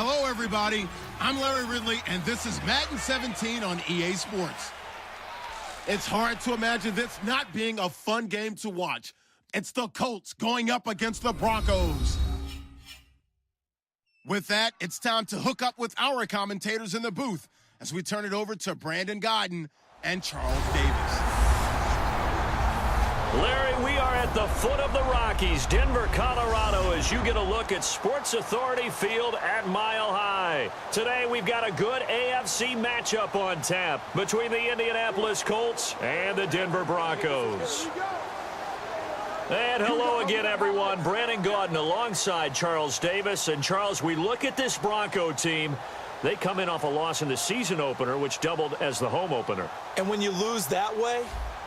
Hello, everybody. I'm Larry Ridley, and this is Madden 17 on EA Sports. It's hard to imagine this not being a fun game to watch. It's the Colts going up against the Broncos. With that, it's time to hook up with our commentators in the booth as we turn it over to Brandon Godden and Charles Davis. Larry, we are at the foot of the Rockies, Denver, Colorado, as you get a look at Sports Authority Field at Mile High. Today, we've got a good AFC matchup on tap between the Indianapolis Colts and the Denver Broncos. And hello again, everyone. Brandon Gaudin alongside Charles Davis. And, Charles, we look at this Bronco team. They come in off a loss in the season opener, which doubled as the home opener. And when you lose that way,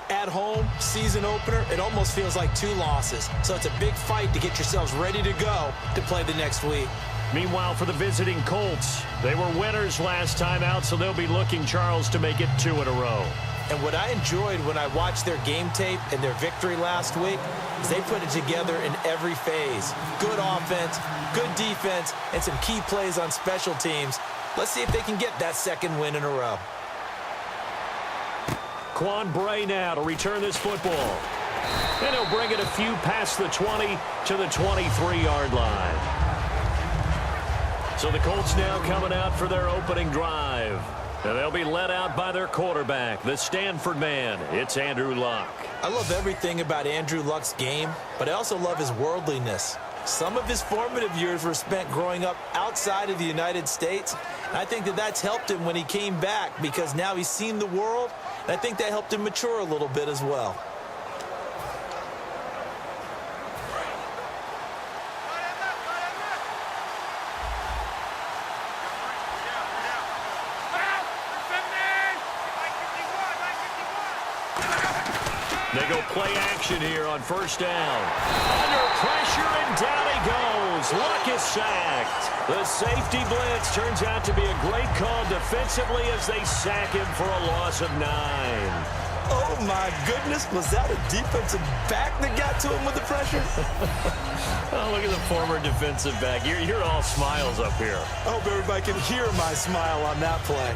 at home, season opener, it almost feels like 2 losses. So it's a big fight to get yourselves ready to go to play the next week. Meanwhile, for the visiting Colts, they were winners last time out, so they'll be looking, Charles, to make it 2 in a row. And what I enjoyed when I watched their game tape and their victory last week is they put it together in every phase. Good offense, good defense, and some key plays on special teams. Let's see if they can get that 2nd win in a row. Quan Bray now to return this football. And he'll bring it a few past the 20 to the 23-yard line. So the Colts now coming out for their opening drive. And they'll be led out by their quarterback, the Stanford man. It's Andrew Luck. I love everything about Andrew Luck's game, but I also love his worldliness. Some of his formative years were spent growing up outside of the United States. And I think that that's helped him when he came back because now he's seen the world. And I think that helped him mature a little bit as well. They go play action here on 1st down. Under pressure, and down he goes. Luck is sacked. The safety blitz turns out to be a great call defensively as they sack him for a loss of 9. Oh, my goodness. Was that a defensive back that got to him with the pressure? Oh, look at the former defensive back. You're all smiles up here. I hope everybody can hear my smile on that play.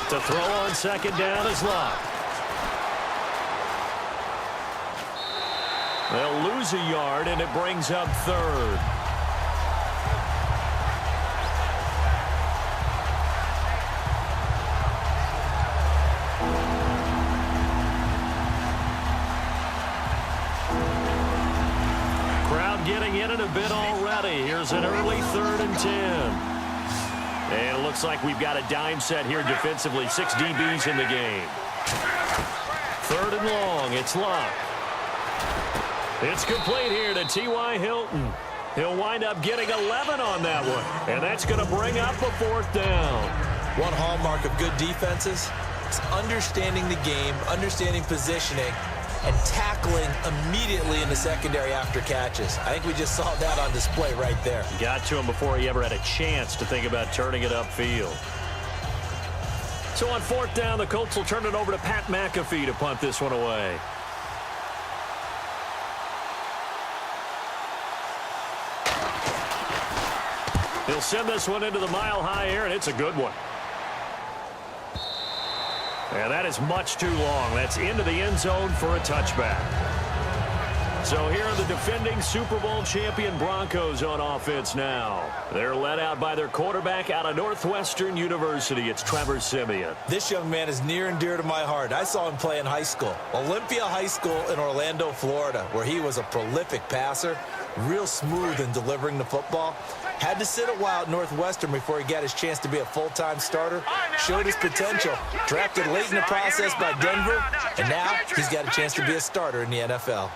To throw on 2nd down is Luck. They'll lose a yard, and it brings up 3rd. Crowd getting in it a bit already. Here's an early 3rd and 10. And it looks like we've got a dime set here defensively. 6 DBs in the game. 3rd and long. It's Luck. It's complete here to T.Y. Hilton. He'll wind up getting 11 on that one. And that's going to bring up a 4th down. One hallmark of good defenses is understanding the game, understanding positioning, and tackling immediately in the secondary after catches. I think we just saw that on display right there. Got to him before he ever had a chance to think about turning it upfield. So on 4th down, the Colts will turn it over to Pat McAfee to punt this one away. He'll send this one into the mile-high air, and it's a good one. And that is much too long. That's into the end zone for a touchback. So here are the defending Super Bowl champion Broncos on offense now. They're led out by their quarterback out of Northwestern University. It's Trevor Siemian. This young man is near and dear to my heart. I saw him play in high school. Olympia High School in Orlando, Florida, where he was a prolific passer, real smooth in delivering the football. Had to sit a while at Northwestern before he got his chance to be a full-time starter. Showed his potential. Drafted late in the process by Denver. And now he's got a chance to be a starter in the NFL.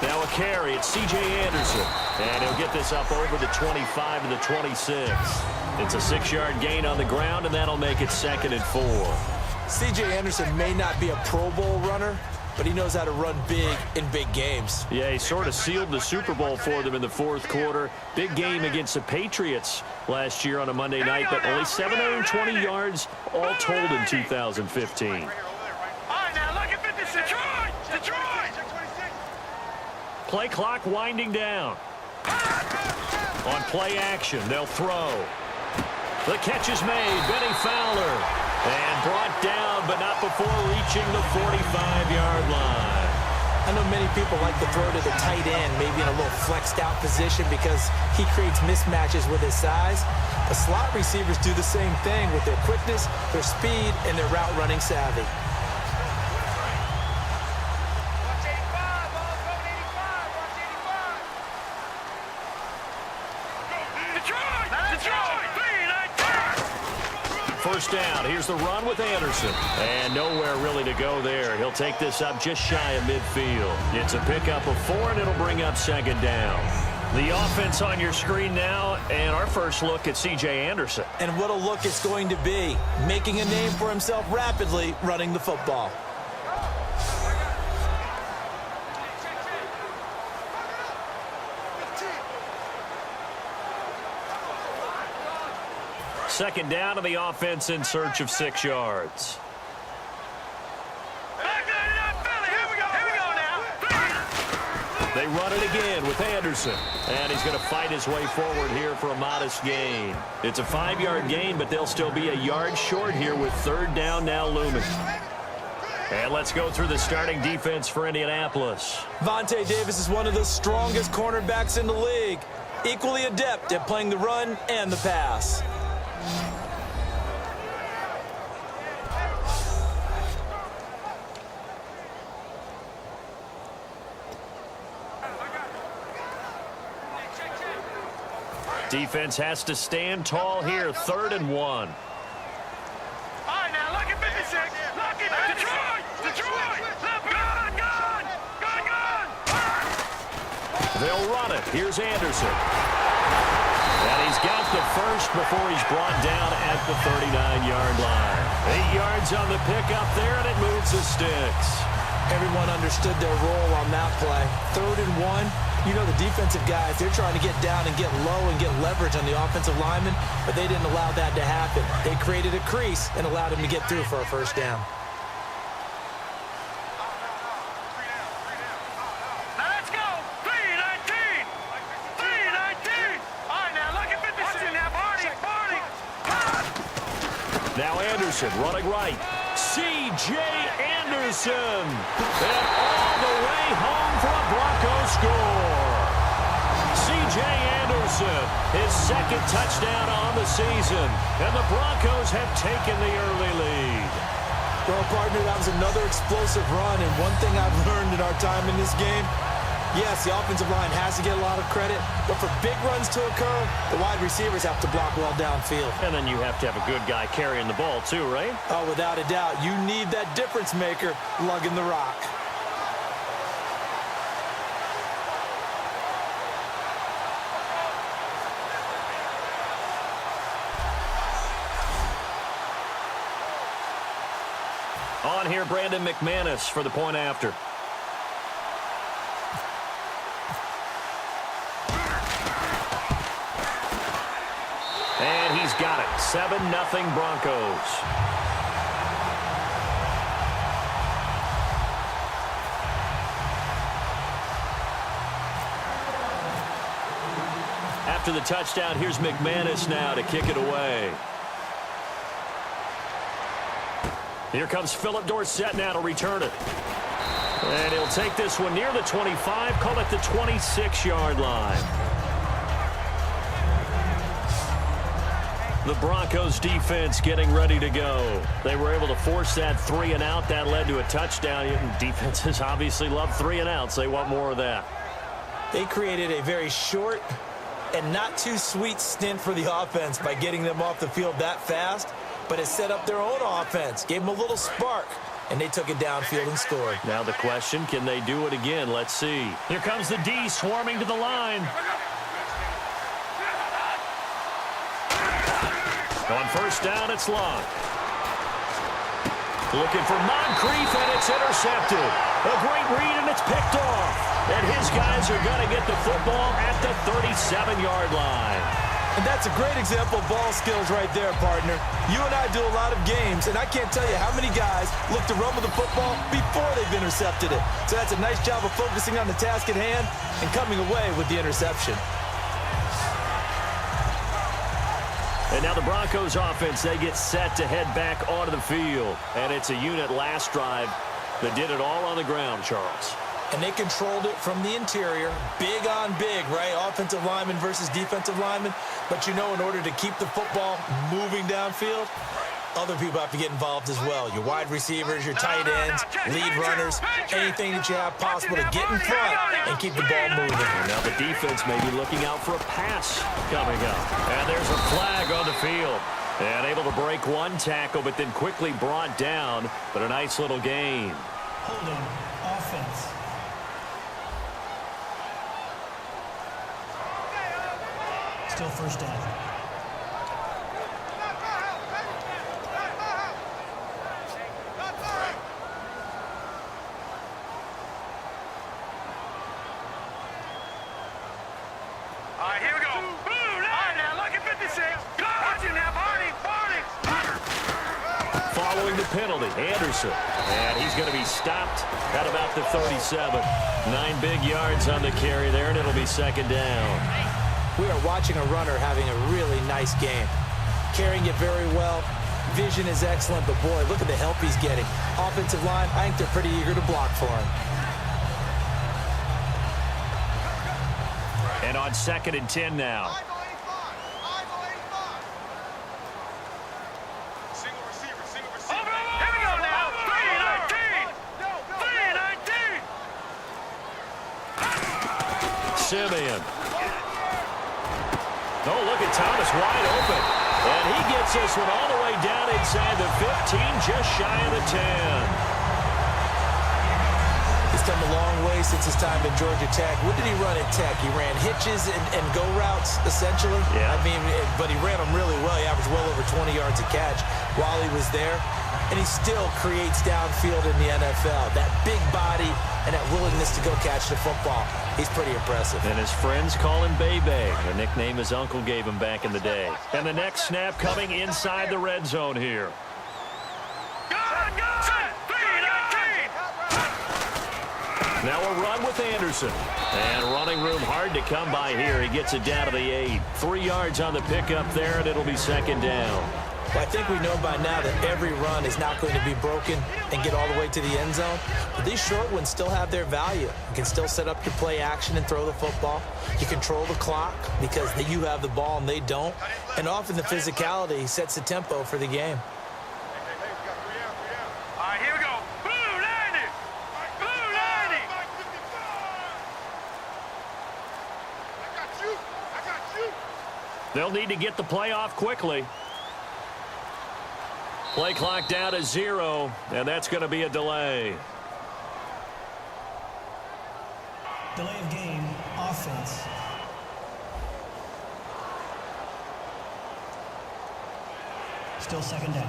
Now a carry. It's C.J. Anderson. And he'll get this up over the 25 to the 26. It's a 6-yard gain on the ground, and that'll make it 2nd and 4. C.J. Anderson may not be a Pro Bowl runner, but he knows how to run big in big games. Yeah, he sort of sealed the Super Bowl for them in the 4th quarter. Big game against the Patriots last year on a Monday night, but only 720 yards all told in 2015. All right, now look at this. Detroit! Play clock winding down. On play action, they'll throw. The catch is made. Benny Fowler. And brought down, but not before reaching the 45-yard line. I know many people like to throw to the tight end, maybe in a little flexed out position because he creates mismatches with his size. The slot receivers do the same thing with their quickness, their speed, and their route running savvy. First down. Here's the run with Anderson. And nowhere really to go there. He'll take this up just shy of midfield. It's a pickup of 4, and it'll bring up 2nd down. The offense on your screen now, and our first look at C.J. Anderson. And what a look it's going to be, making a name for himself rapidly running the football. Second down to the offense in search of 6 yards. They run it again with Anderson. And he's going to fight his way forward here for a modest gain. It's a 5-yard gain, but they'll still be a yard short here with 3rd down now looming. And let's go through the starting defense for Indianapolis. Vontae Davis is one of the strongest cornerbacks in the league. Equally adept at playing the run and the pass. Defense has to stand tall here. 3rd and 1. All right, now look at 56. Look at Detroit! Gone! They'll run it. Here's Anderson. And he's got the first before he's brought down at the 39-yard line. 8 yards on the pickup there, and it moves the sticks. Everyone understood their role on that play. 3rd and 1. You know the defensive guys, they're trying to get down and get low and get leverage on the offensive lineman, but they didn't allow that to happen. They created a crease and allowed him to get through for a first down. Now let's go! 3-19! 3-19! All right, now look at 56. Party! Now Anderson running right. C.J. Anderson. And all the way home for a Broncos score. C.J. Anderson, his 2nd touchdown on the season. And the Broncos have taken the early lead. Well, partner, that was another explosive run. And one thing I've learned in our time in this game, yes, the offensive line has to get a lot of credit, but for big runs to occur, the wide receivers have to block well downfield. And then you have to have a good guy carrying the ball too, right? Oh, without a doubt. You need that difference maker lugging the rock. On here, Brandon McManus for the point after. And he's got it. 7-0 Broncos. After the touchdown, here's McManus now to kick it away. Here comes Philip Dorsett now to return it. And he'll take this one near the 25, call it the 26-yard line. The Broncos defense getting ready to go. They were able to force that 3 and out. That led to a touchdown. Defenses obviously love 3 and outs. They want more of that. They created a very short and not too sweet stint for the offense by getting them off the field that fast, but it set up their own offense, gave them a little spark. and they took it downfield and scored. Now the question, can they do it again? Let's see. Here comes the D swarming to the line. On first down, it's Long. Looking for Moncrief, and it's intercepted. A great read, and it's picked off. And his guys are going to get the football at the 37-yard line. And that's a great example of ball skills right there, partner. You and I do a lot of games, and I can't tell you how many guys look to run with the football before they've intercepted it. So that's a nice job of focusing on the task at hand and coming away with the interception. And now the Broncos offense, they get set to head back onto the field. And it's a unit last drive that did it all on the ground, Charles. And they controlled it from the interior, big on big, right? Offensive lineman versus defensive lineman. But you know, in order to keep the football moving downfield, other people have to get involved as well. Your wide receivers, your tight ends, lead runners, anything that you have possible to get in front and keep the ball moving. And now the defense may be looking out for a pass coming up. And there's a flag on the field. And able to break one tackle, but then quickly brought down. But a nice little gain. Holding offense. Still first down. All right, here we go. Blue line. All right, now look at 56. Go. Watch it now, Barney. Following the penalty, Anderson. And he's going to be stopped at about the 37. 9 big yards on the carry there, and it'll be second down. We are watching a runner having a really nice game. Carrying it very well. Vision is excellent, but boy, look at the help he's getting. Offensive line, I think they're pretty eager to block for him. And on 2nd and 10 now. Here we go now. 3-19. Simeon. Oh, look at Thomas wide open. And he gets this one all the way down inside the 15, just shy of the 10. He's come a long way since his time at Georgia Tech. What did he run at Tech? He ran hitches and go routes, essentially. Yeah. I mean, but he ran them really well. He averaged well over 20 yards a catch while he was there. And he still creates downfield in the NFL. That big body and that willingness to go catch the football. He's pretty impressive. And his friends call him Bebe, the nickname his uncle gave him back in the day. And the next snap coming inside the red zone here. Now a run with Anderson. And running room hard to come by here. He gets it down to the 8. 3 yards on the pickup there, and it'll be second down. Well, I think we know by now that every run is not going to be broken and get all the way to the end zone. But these short ones still have their value. You can still set up your play action and throw the football. You control the clock because you have the ball and they don't. And often the physicality sets the tempo for the game. All right, here we go. Blue 90. Blue 90. I got you. They'll need to get the play off quickly. Play clock down to 0, and that's going to be a delay. Delay of game, offense. Still second down.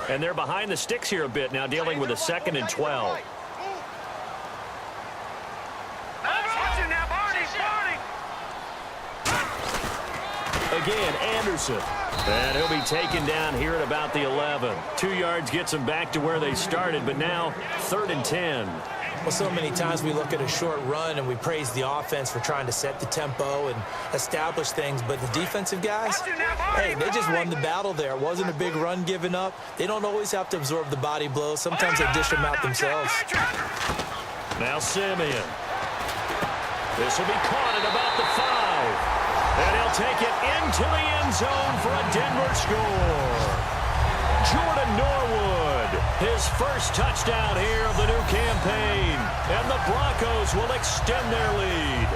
And they're behind the sticks here a bit now, dealing with a 2nd and 12. Again, Anderson. And he'll be taken down here at about the 11. 2 yards gets them back to where they started, but now 3rd and 10. Well, so many times we look at a short run and we praise the offense for trying to set the tempo and establish things, but the defensive guys, hey, they just won the battle there. It wasn't a big run given up. They don't always have to absorb the body blows. Sometimes they dish them out themselves. Now Simeon. This will be caught at about the 5. And he'll take it into the end zone for a Denver score. Jordan Norwood, his first touchdown here of the new campaign. And the Broncos will extend their lead.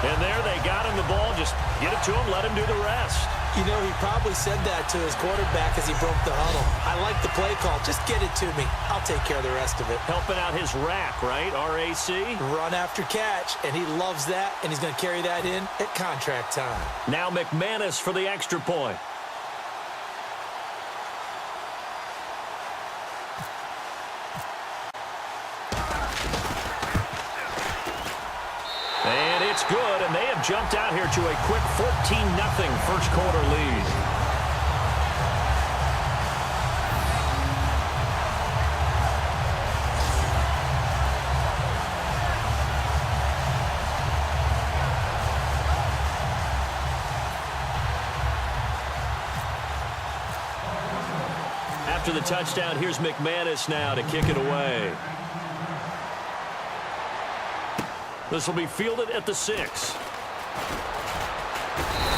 And there they got him the ball. Just get it to him, let him do the rest. You know, he probably said that to his quarterback as he broke the huddle. I like the play call. Just get it to me. I'll take care of the rest of it. Helping out his rack, right? RAC. Run after catch, and he loves that, and he's going to carry that in at contract time. Now McManus for the extra point. And it's good, and they have jumped out here to a quick 14-0 first quarter lead. After the touchdown, here's McManus now to kick it away. This will be fielded at the 6.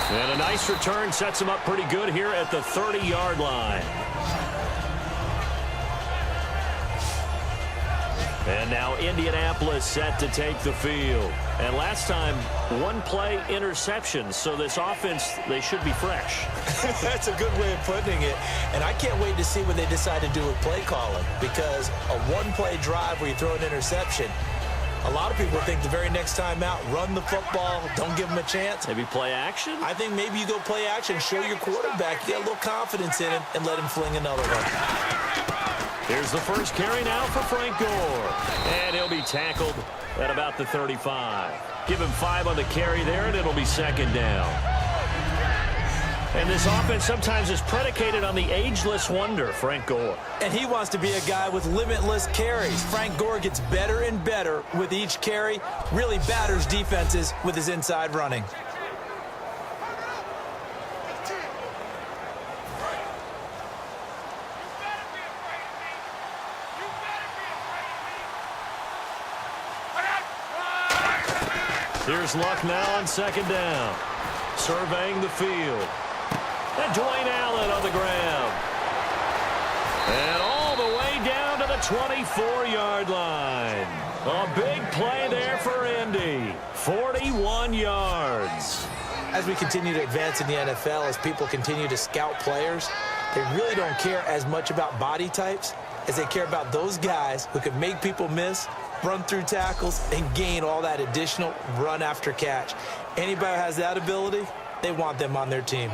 And a nice return sets him up pretty good here at the 30-yard line. And now Indianapolis set to take the field. And last time, one-play interception. So this offense, they should be fresh. That's a good way of putting it. And I can't wait to see what they decide to do with play calling. Because a one-play drive where you throw an interception, a lot of people think the very next time out, run the football, don't give him a chance. Maybe play action? I think maybe you go play action, show your quarterback, get a little confidence in him, and let him fling another one. Here's the first carry now for Frank Gore. And he'll be tackled at about the 35. Give him 5 on the carry there, and it'll be second down. And this offense sometimes is predicated on the ageless wonder, Frank Gore. And he wants to be a guy with limitless carries. Frank Gore gets better and better with each carry, really batters defenses with his inside running. Here's Luck now on second down. Surveying the field. And Dwayne Allen on the ground. And all the way down to the 24-yard line. A big play there for Indy. 41 yards. As we continue to advance in the NFL, as people continue to scout players, they really don't care as much about body types as they care about those guys who can make people miss, run through tackles, and gain all that additional run after catch. Anybody who has that ability, they want them on their team.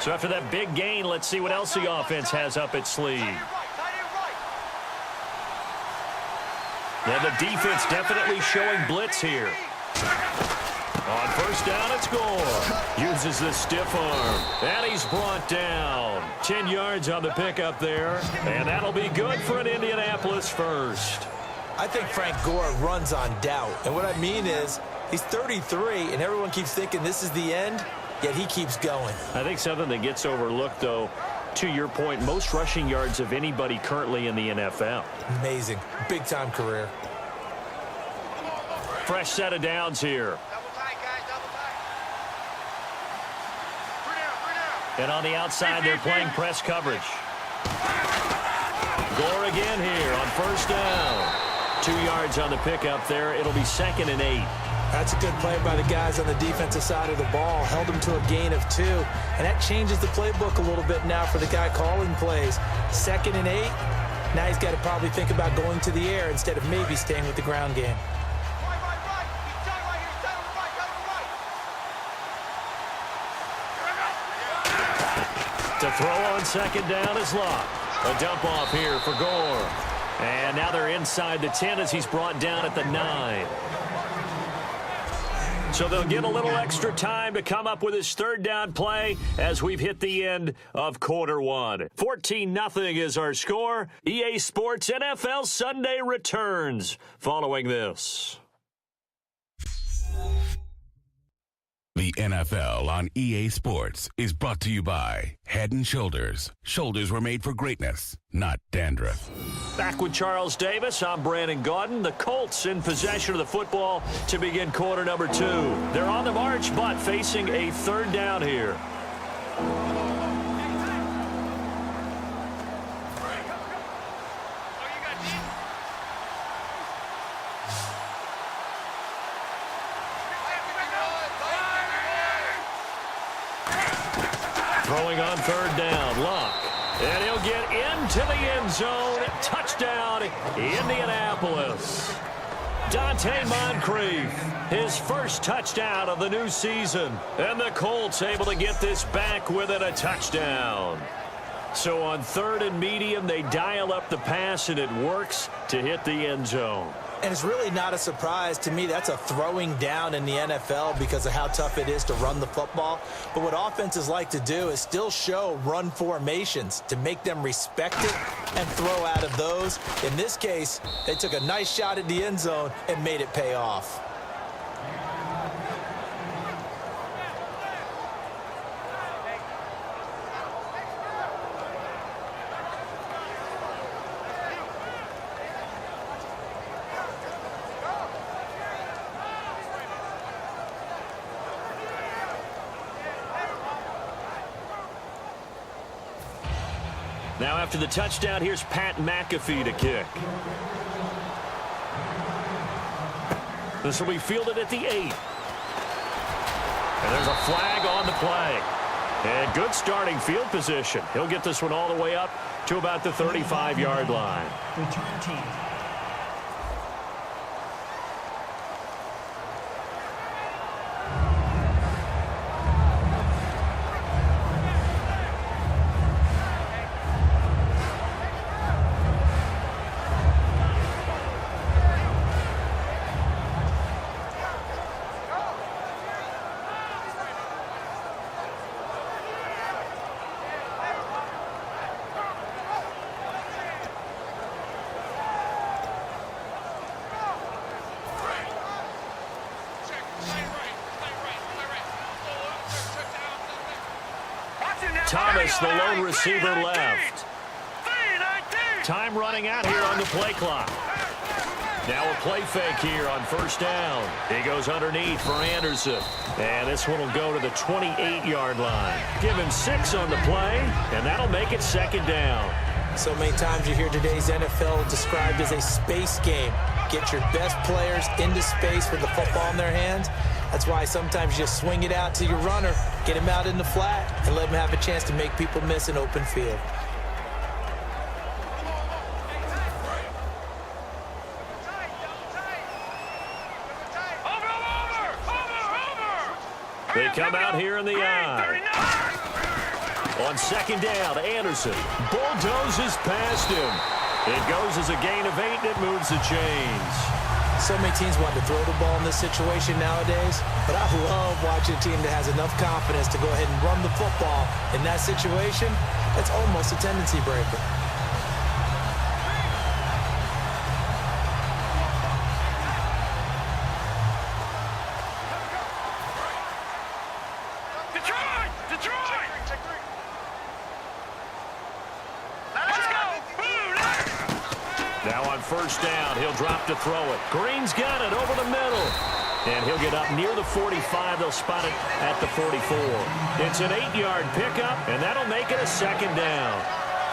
So after that big gain, let's see what else the offense has up its sleeve. And the defense definitely showing blitz here. On first down, it's Gore. Uses the stiff arm. And he's brought down. 10 yards on the pickup there. And that'll be good for an Indianapolis first. I think Frank Gore runs on doubt. And what I mean is, he's 33, and everyone keeps thinking this is the end, yet he keeps going. I think something that gets overlooked, though, to your point, most rushing yards of anybody currently in the NFL. Amazing. Big-time career. Fresh set of downs here. And on the outside, they're playing press coverage. Gore again here on first down. 2 yards on the pickup there. It'll be 2nd and 8. That's a good play by the guys on the defensive side of the ball. Held them to a gain of 2. And that changes the playbook a little bit now for the guy calling plays. 2nd and 8. Now he's got to probably think about going to the air instead of maybe staying with the ground game. To throw on second down is Luck. A dump off here for Gore. And now they're inside the 10 as he's brought down at the 9. So they'll get a little extra time to come up with his third down play as we've hit the end of quarter one. 14-0 is our score. EA Sports NFL Sunday returns following this. The NFL on EA Sports is brought to you by Head & Shoulders. Shoulders were made for greatness, not dandruff. Back with Charles Davis, I'm Brandon Gaudin. The Colts in possession of the football to begin quarter number 2. They're on the march, but facing a third down here. Throwing on third down, Luck. And he'll get into the end zone. Touchdown, Indianapolis. Dante Moncrief, his first touchdown of the new season. And the Colts able to get this back within a touchdown. So on third and medium, they dial up the pass, and it works to hit the end zone. And it's really not a surprise to me. That's a throwing down in the NFL because of how tough it is to run the football. But what offenses like to do is still show run formations to make them respect it and throw out of those. In this case, they took a nice shot at the end zone and made it pay off. Now after the touchdown, here's Pat McAfee to kick. This will be fielded at the 8. And there's a flag on the play. And good starting field position. He'll get this one all the way up to about the 35-yard line. Return team. Thomas, the lone receiver, left. Time running out here on the play clock. Now a play fake here on first down. He goes underneath for Anderson. And this one will go to the 28-yard line. Give him 6 on the play, and that'll make it second down. So many times you hear today's NFL described as a space game. Get your best players into space with the football in their hands. That's why sometimes you just swing it out to your runner, get him out in the flat, and let him have a chance to make people miss an open field. They come out here in the eye. On second down, Anderson bulldozes past him. It goes as a gain of 8, and it moves the chains. So many teams want to throw the ball in this situation nowadays, but I love watching a team that has enough confidence to go ahead and run the football in that situation. That's almost a tendency breaker. First down, he'll drop to throw it. Green's got it over the middle. And he'll get up near the 45. They'll spot it at the 44. It's an 8-yard pickup, and that'll make it a second down.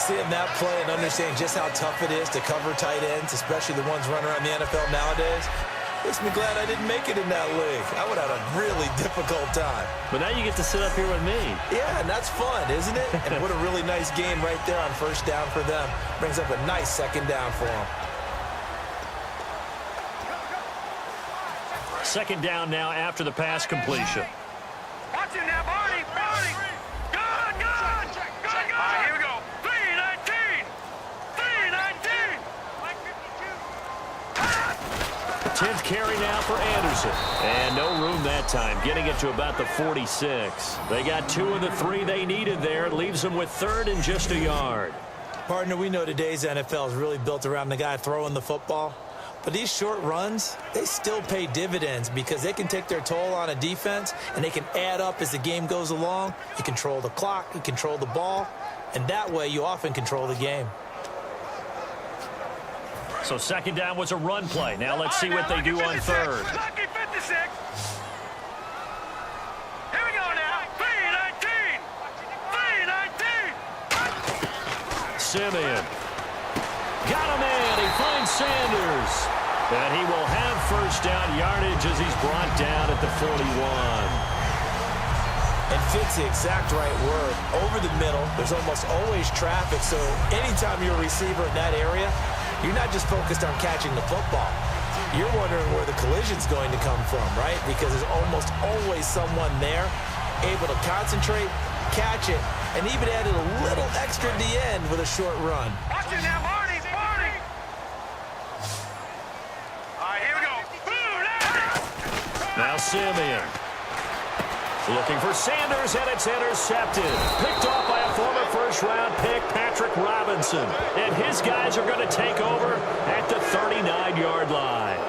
Seeing that play and understanding just how tough it is to cover tight ends, especially the ones running around the NFL nowadays, makes me glad I didn't make it in that league. I would have had a really difficult time. But now you get to sit up here with me. Yeah, and that's fun, isn't it? And what a really nice game right there on first down for them. Brings up a nice second down for them. Second down now after the pass completion. Watch him now, Barney. Good. All right, here we go. 3-19. 10th carry now for Anderson. And no room that time, getting it to about the 46. They got 2 of the 3 they needed there. It leaves them with third and just a yard. Partner, we know today's NFL is really built around the guy throwing the football. But these short runs, they still pay dividends because they can take their toll on a defense and they can add up as the game goes along. You control the clock, you control the ball, and that way you often control the game. So second down was a run play. Now let's see what they do on third. Lucky 56. Here we go now. 3-19. Simeon. Got him in. He finds Sanders. And he will have first down yardage as he's brought down at the 41. And Fit's the exact right word. Over the middle, there's almost always traffic, so anytime you're a receiver in that area, you're not just focused on catching the football. You're wondering where the collision's going to come from, right? Because there's almost always someone there able to concentrate, catch it, and even added a little extra at the end with a short run. Watch it now, Marty, Marty! All right, here we go. Now Simeon. Looking for Sanders, and it's intercepted. Picked off by a former first-round pick, Patrick Robinson. And his guys are going to take over at the 39-yard line.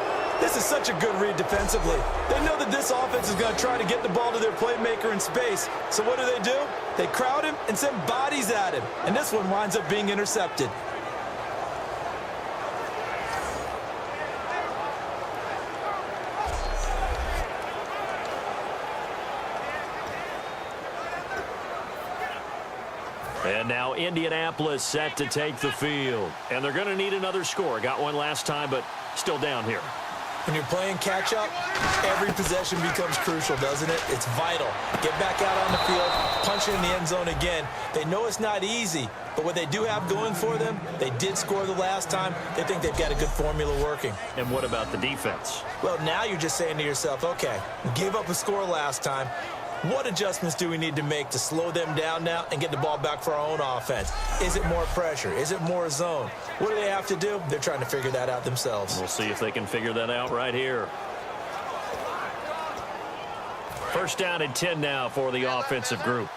This is such a good read defensively. They know that this offense is going to try to get the ball to their playmaker in space. So what do? They crowd him and send bodies at him. And this one winds up being intercepted. And now Indianapolis set to take the field. And they're going to need another score. Got one last time, but still down here. When you're playing catch-up, every possession becomes crucial, doesn't it? It's vital. Get back out on the field, punch it in the end zone again. They know it's not easy, but what they do have going for them, they did score the last time. They think they've got a good formula working. And what about the defense? Well, now you're just saying to yourself, okay, we gave up a score last time. What adjustments do we need to make to slow them down now and get the ball back for our own offense? Is it more pressure? Is it more zone? What do they have to do? They're trying to figure that out themselves. We'll see if they can figure that out right here. First down and 10 now for the offensive group.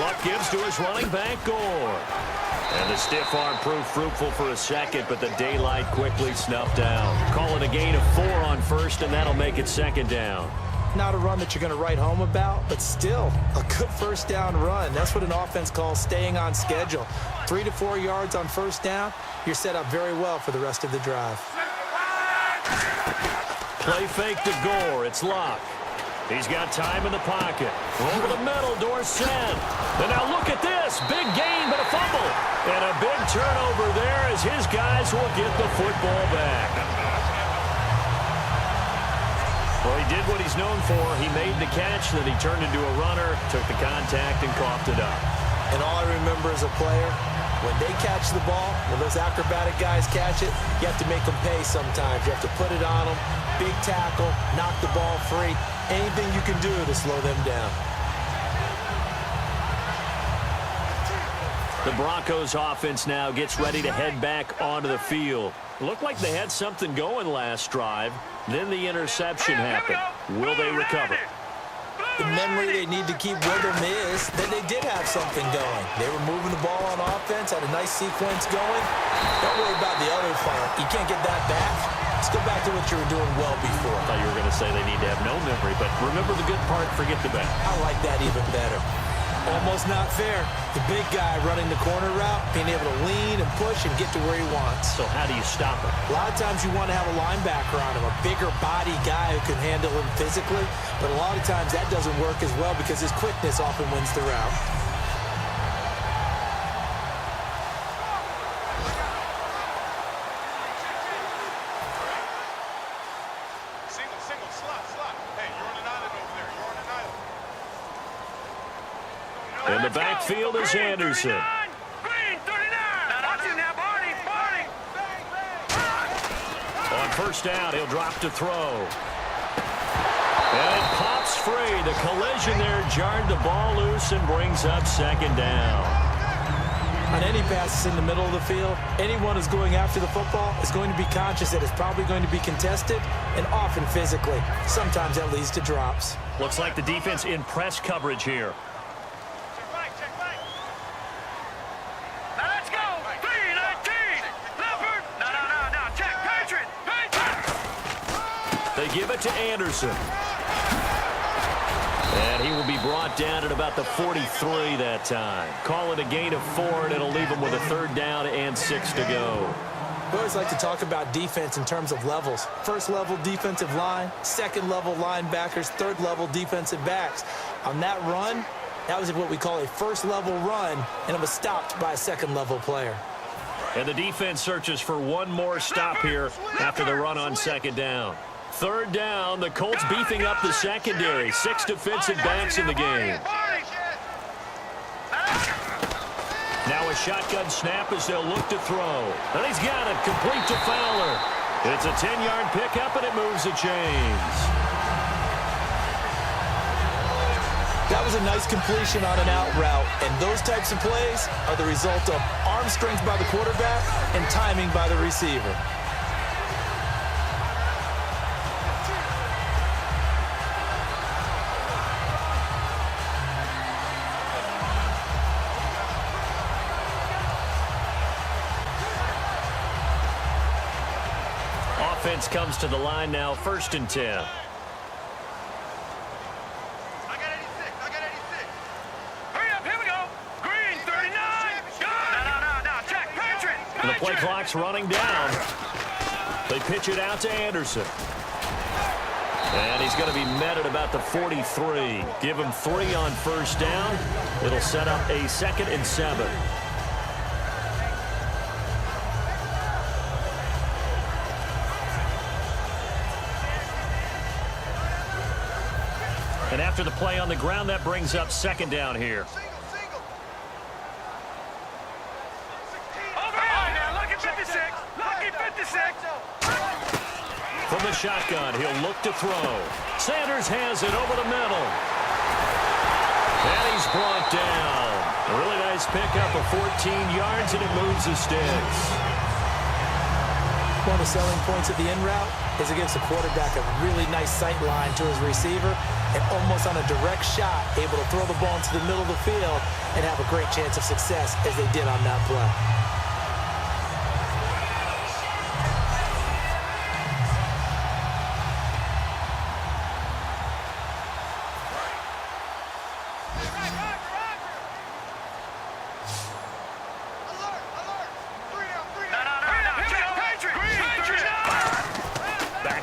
Luck gives to his running back, Gore. And the stiff arm proved fruitful for a second, but the daylight quickly snuffed out. Call it a gain of 4 on first, and that'll make it second down. Not a run that you're going to write home about, but still a good first down run. That's what an offense calls staying on schedule. 3 to 4 yards on first down, you're set up very well for the rest of the drive. Play fake to Gore. It's Luck. He's got time in the pocket. Over the middle, Dorsett. And now look at this. Big gain, but a fumble. And a big turnover there as his guys will get the football back. Well, he did what he's known for. He made the catch, then he turned into a runner, took the contact, and coughed it up. And all I remember as a player, when they catch the ball, when those acrobatic guys catch it, you have to make them pay sometimes. You have to put it on them, big tackle, knock the ball free. Anything you can do to slow them down. The Broncos offense now gets ready to head back onto the field. Looked like they had something going last drive. Then the interception happened. Will they recover? The memory they need to keep with them is that they did have something going. They were moving the ball on offense, had a nice sequence going. Don't worry about the other part. You can't get that back. Let's go back to what you were doing well before. I thought you were going to say they need to have no memory, but remember the good part, forget the bad. I like that even better. Almost not fair. The big guy running the corner route, being able to lean and push and get to where he wants. So how do you stop him? A lot of times you want to have a linebacker on him, a bigger body guy who can handle him physically, but a lot of times that doesn't work as well because his quickness often wins the route. Single, slot. Hey, you're on an island over there. You're on an island. In the backfield is Anderson. Green 39. Watch it now, Barney. On first down, he'll drop to throw. And it pops free. The collision there jarred the ball loose and brings up second down. On any passes in the middle of the field, anyone who's going after the football is going to be conscious that it's probably going to be contested and often physically. Sometimes that leads to drops. Looks like the defense in press coverage here. Check back. Now let's go. 3-19. Leopard. No. Check. Patriot. They give it to Anderson. And he will be brought down at about the 43 that time. Call it a gain of 4, and it'll leave him with a third down and 6 to go. We always like to talk about defense in terms of levels. First level defensive line, second level linebackers, third level defensive backs. On that run, that was what we call a first level run, and it was stopped by a second level player. And the defense searches for one more stop here after the run on second down. Third down, the Colts beefing up the secondary. 6 defensive backs in the game. Now a shotgun snap as they'll look to throw. And he's got it, complete to Fowler. It's a 10-yard pickup, and it moves the chains. That was a nice completion on an out route, and those types of plays are the result of arm strength by the quarterback and timing by the receiver. Offense comes to the line now, 1st and 10. The play clock's running down. They pitch it out to Anderson. And he's going to be met at about the 43. Give him 3 on 1st down. It'll set up a 2nd and 7. And after the play on the ground, that brings up 2nd down here. From the shotgun, he'll look to throw. Sanders has it over the middle. And he's brought down. A really nice pickup of 14 yards, and it moves the sticks. One of the selling points of the in route is it gives the quarterback a really nice sight line to his receiver, and almost on a direct shot, able to throw the ball into the middle of the field and have a great chance of success as they did on that play.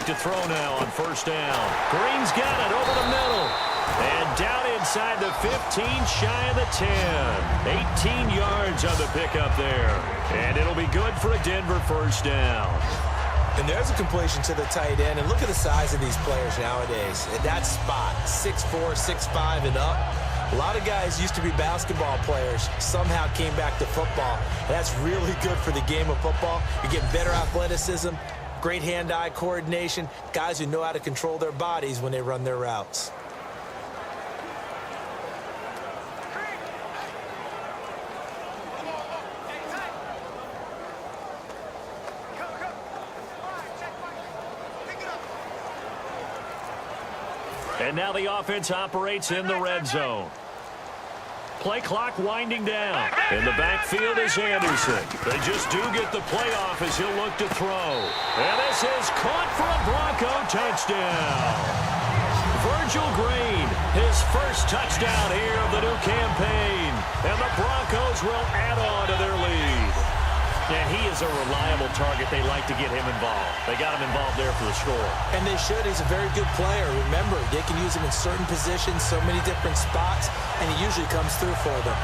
To throw now on 1st down. Green's got it over the middle. And down inside the 15, shy of the 10. 18 yards on the pickup there. And it'll be good for a Denver 1st down. And there's a completion to the tight end. And look at the size of these players nowadays. At that spot, 6'4", 6'5", and up. A lot of guys used to be basketball players, somehow came back to football. And that's really good for the game of football. You get better athleticism, great hand-eye coordination, guys who know how to control their bodies when they run their routes. And now the offense operates in the red zone. Play clock winding down. In the backfield is Anderson. They just do get the playoff as he'll look to throw. And this is caught for a Bronco touchdown. Virgil Green, his first touchdown here of the new campaign. And the Broncos will add on to their lead. And he is a reliable target. They like to get him involved. They got him involved there for the score. And they should. He's a very good player. Remember, they can use him in certain positions, so many different spots, and he usually comes through for them.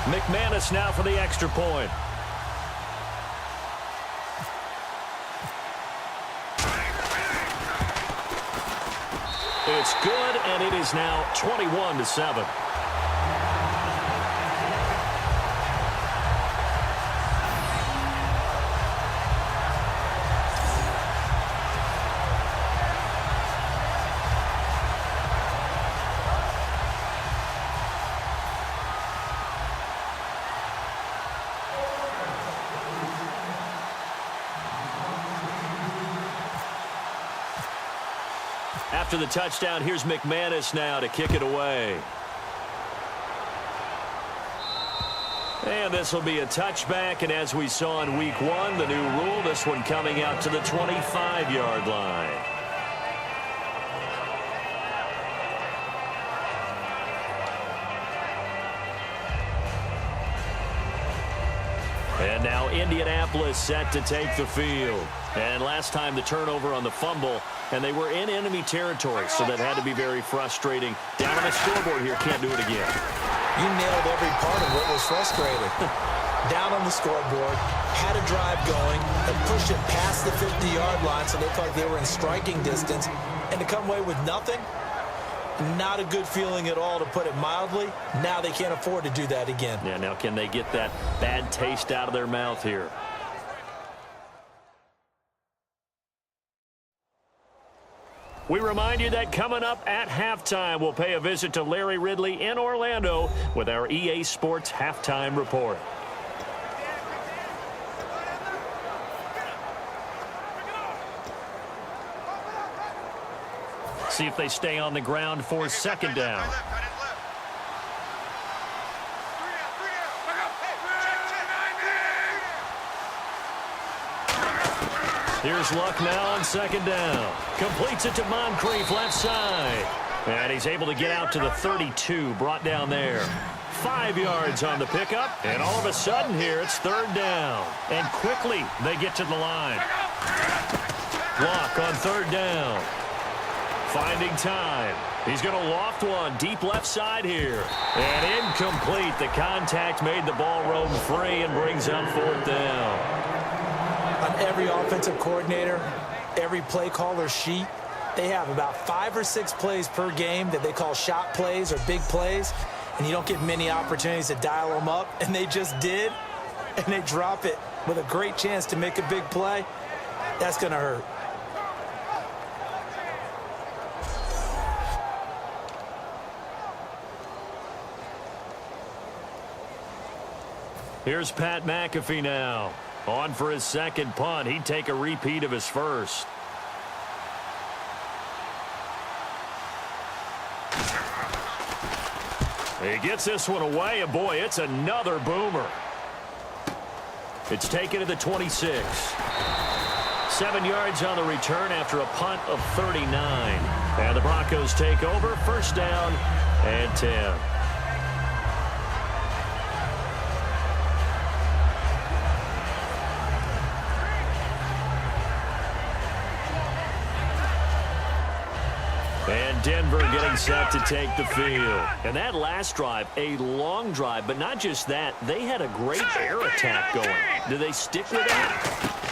McManus now for the extra point. It's good, and it is now 21-7. After the touchdown, here's McManus now to kick it away. And this will be a touchback, and as we saw in Week 1, the new rule, this one coming out to the 25-yard line. And now Indianapolis set to take the field. And last time the turnover on the fumble, and they were in enemy territory, so that had to be very frustrating. Down on the scoreboard here, can't do it again. You nailed every part of what was frustrating. Down on the scoreboard, had a drive going, and pushed it past the 50-yard line so they felt like they were in striking distance, and to come away with nothing, not a good feeling at all, to put it mildly. Now they can't afford to do that again. Yeah, now can they get that bad taste out of their mouth here? We remind you that coming up at halftime, we'll pay a visit to Larry Ridley in Orlando with our EA Sports Halftime Report. See if they stay on the ground for second down. Here's Luck now on second down. Completes it to Moncrief left side. And he's able to get out to the 32, brought down there. 5 yards on the pickup, and all of a sudden here it's third down. And quickly they get to the line. Luck on third down. Finding time. He's going to loft one deep left side here. And incomplete. The contact made the ball roam free and brings up fourth down. On every offensive coordinator, every play caller sheet, they have about 5 or 6 plays per game that they call shot plays or big plays, and you don't get many opportunities to dial them up, and they just did, and they drop it with a great chance to make a big play. That's going to hurt. Here's Pat McAfee now. On for his second punt. He'd take a repeat of his first. He gets this one away, and boy, it's another boomer. It's taken to the 26. 7 yards on the return after a punt of 39. And the Broncos take over, first down and 10. And Denver getting set to take the field. And that last drive, a long drive, but not just that. They had a great air attack going. Do they stick with that?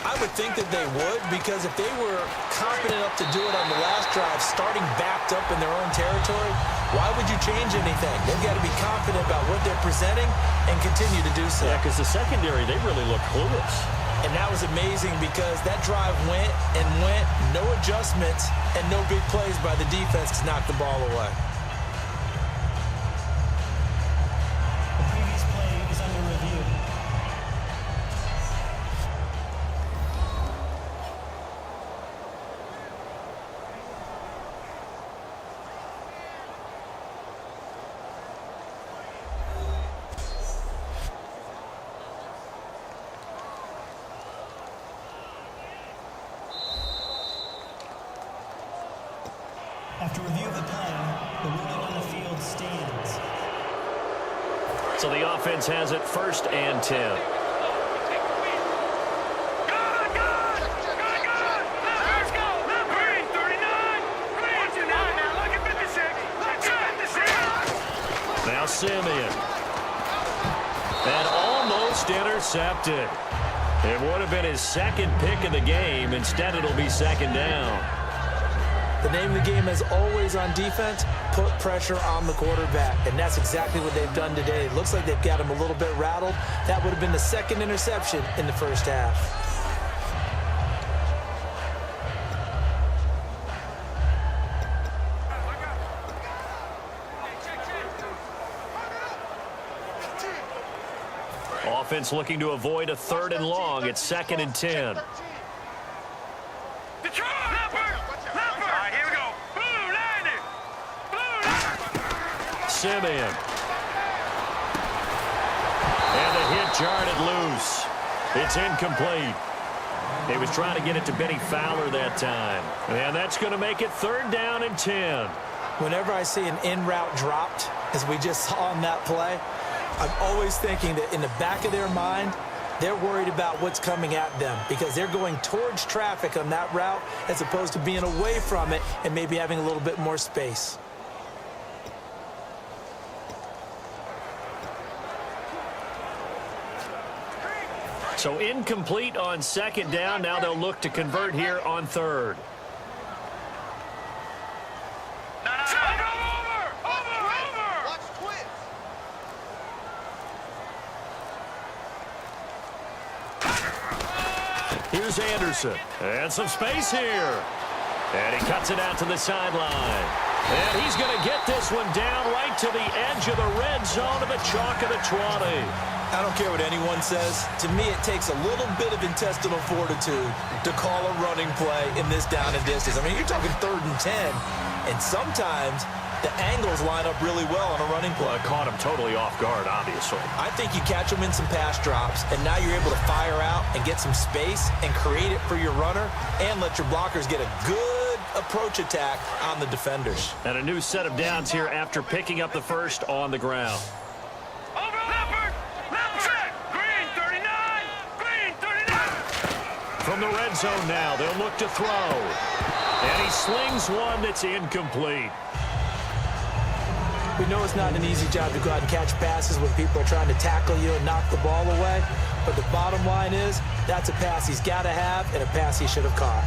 I would think that they would, because if they were confident enough to do it on the last drive, starting backed up in their own territory, why would you change anything? They've got to be confident about what they're presenting and continue to do so. Yeah, because the secondary, they really look clueless. And that was amazing because that drive went and went, no adjustments, and no big plays by the defense to knock the ball away. The previous play is under review. After review of the play, the ruling on the field stands. So the offense has it first and 10. Good! Let's go! Green, 39! Green, now look at 56! Let's go! 56! Now Simeon. And almost intercepted. It would have been his second pick of the game. Instead, it'll be second down. The name of the game is always on defense, put pressure on the quarterback. And that's exactly what they've done today. It looks like they've got him a little bit rattled. That would have been the second interception in the first half. Offense looking to avoid a third and long. It's second and 10. Simeon. And the hit jarred it loose. It's incomplete. He was trying to get it to Benny Fowler that time. And that's going to make it third down and 10. Whenever I see an in-route dropped, as we just saw on that play, I'm always thinking that in the back of their mind, they're worried about what's coming at them because they're going towards traffic on that route as opposed to being away from it and maybe having a little bit more space. So incomplete on second down. Now they'll look to convert here on third. Here's Anderson. And some space here. And he cuts it out to the sideline. And he's going to get this one down right to the edge of the red zone of the chalk of the 20. I don't care what anyone says. To me, it takes a little bit of intestinal fortitude to call a running play in this down and distance. I mean, you're talking 3rd and 10, and sometimes the angles line up really well on a running play. Well, it caught him totally off guard, obviously. I think you catch him in some pass drops, and now you're able to fire out and get some space and create it for your runner and let your blockers get a good approach attack on the defenders. And a new set of downs here after picking up the first on the ground. From the red zone now, they'll look to throw. And he slings one that's incomplete. We know it's not an easy job to go out and catch passes when people are trying to tackle you and knock the ball away. But the bottom line is, that's a pass he's got to have and a pass he should have caught.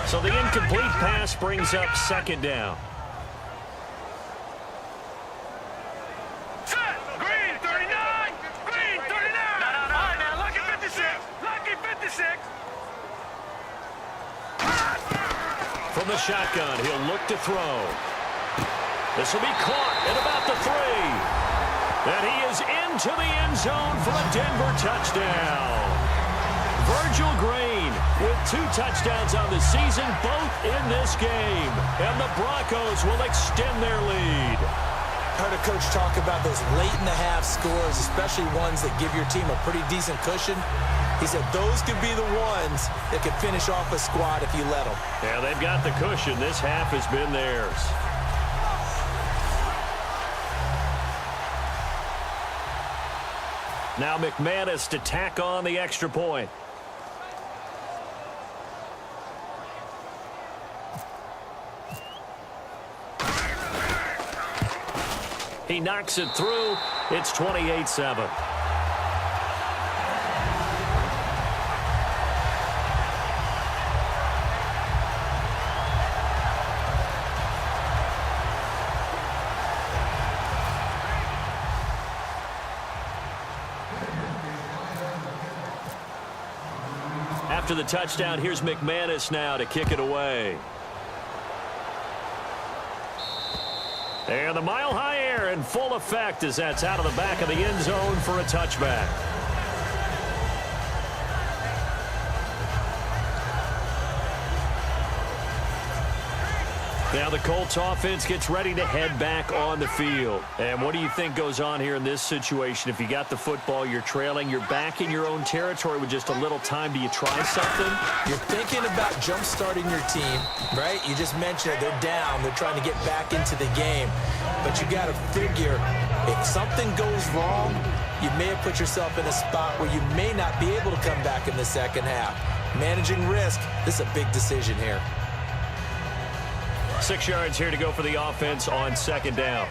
So the incomplete pass brings up second down. From the shotgun, he'll look to throw. This will be caught at about the 3. And he is into the end zone for a Denver touchdown. Virgil Green with 2 touchdowns on the season, both in this game. And the Broncos will extend their lead. I heard a coach talk about those late-in-the-half scores, especially ones that give your team a pretty decent cushion. He said those could be the ones that could finish off a squad if you let them. Yeah, they've got the cushion. This half has been theirs. Now McManus to tack on the extra point. He knocks it through. It's 28-7. After the touchdown, here's McManus now to kick it away. And the mile-high air in full effect as that's out of the back of the end zone for a touchback. Now the Colts offense gets ready to head back on the field. And what do you think goes on here in this situation? If you got the football, you're trailing, you're back in your own territory with just a little time. Do you try something? You're thinking about jump-starting your team, right? You just mentioned it. They're down. They're trying to get back into the game. But you got to figure if something goes wrong, you may have put yourself in a spot where you may not be able to come back in the second half. Managing risk, this is a big decision here. 6 yards here to go for the offense on second down.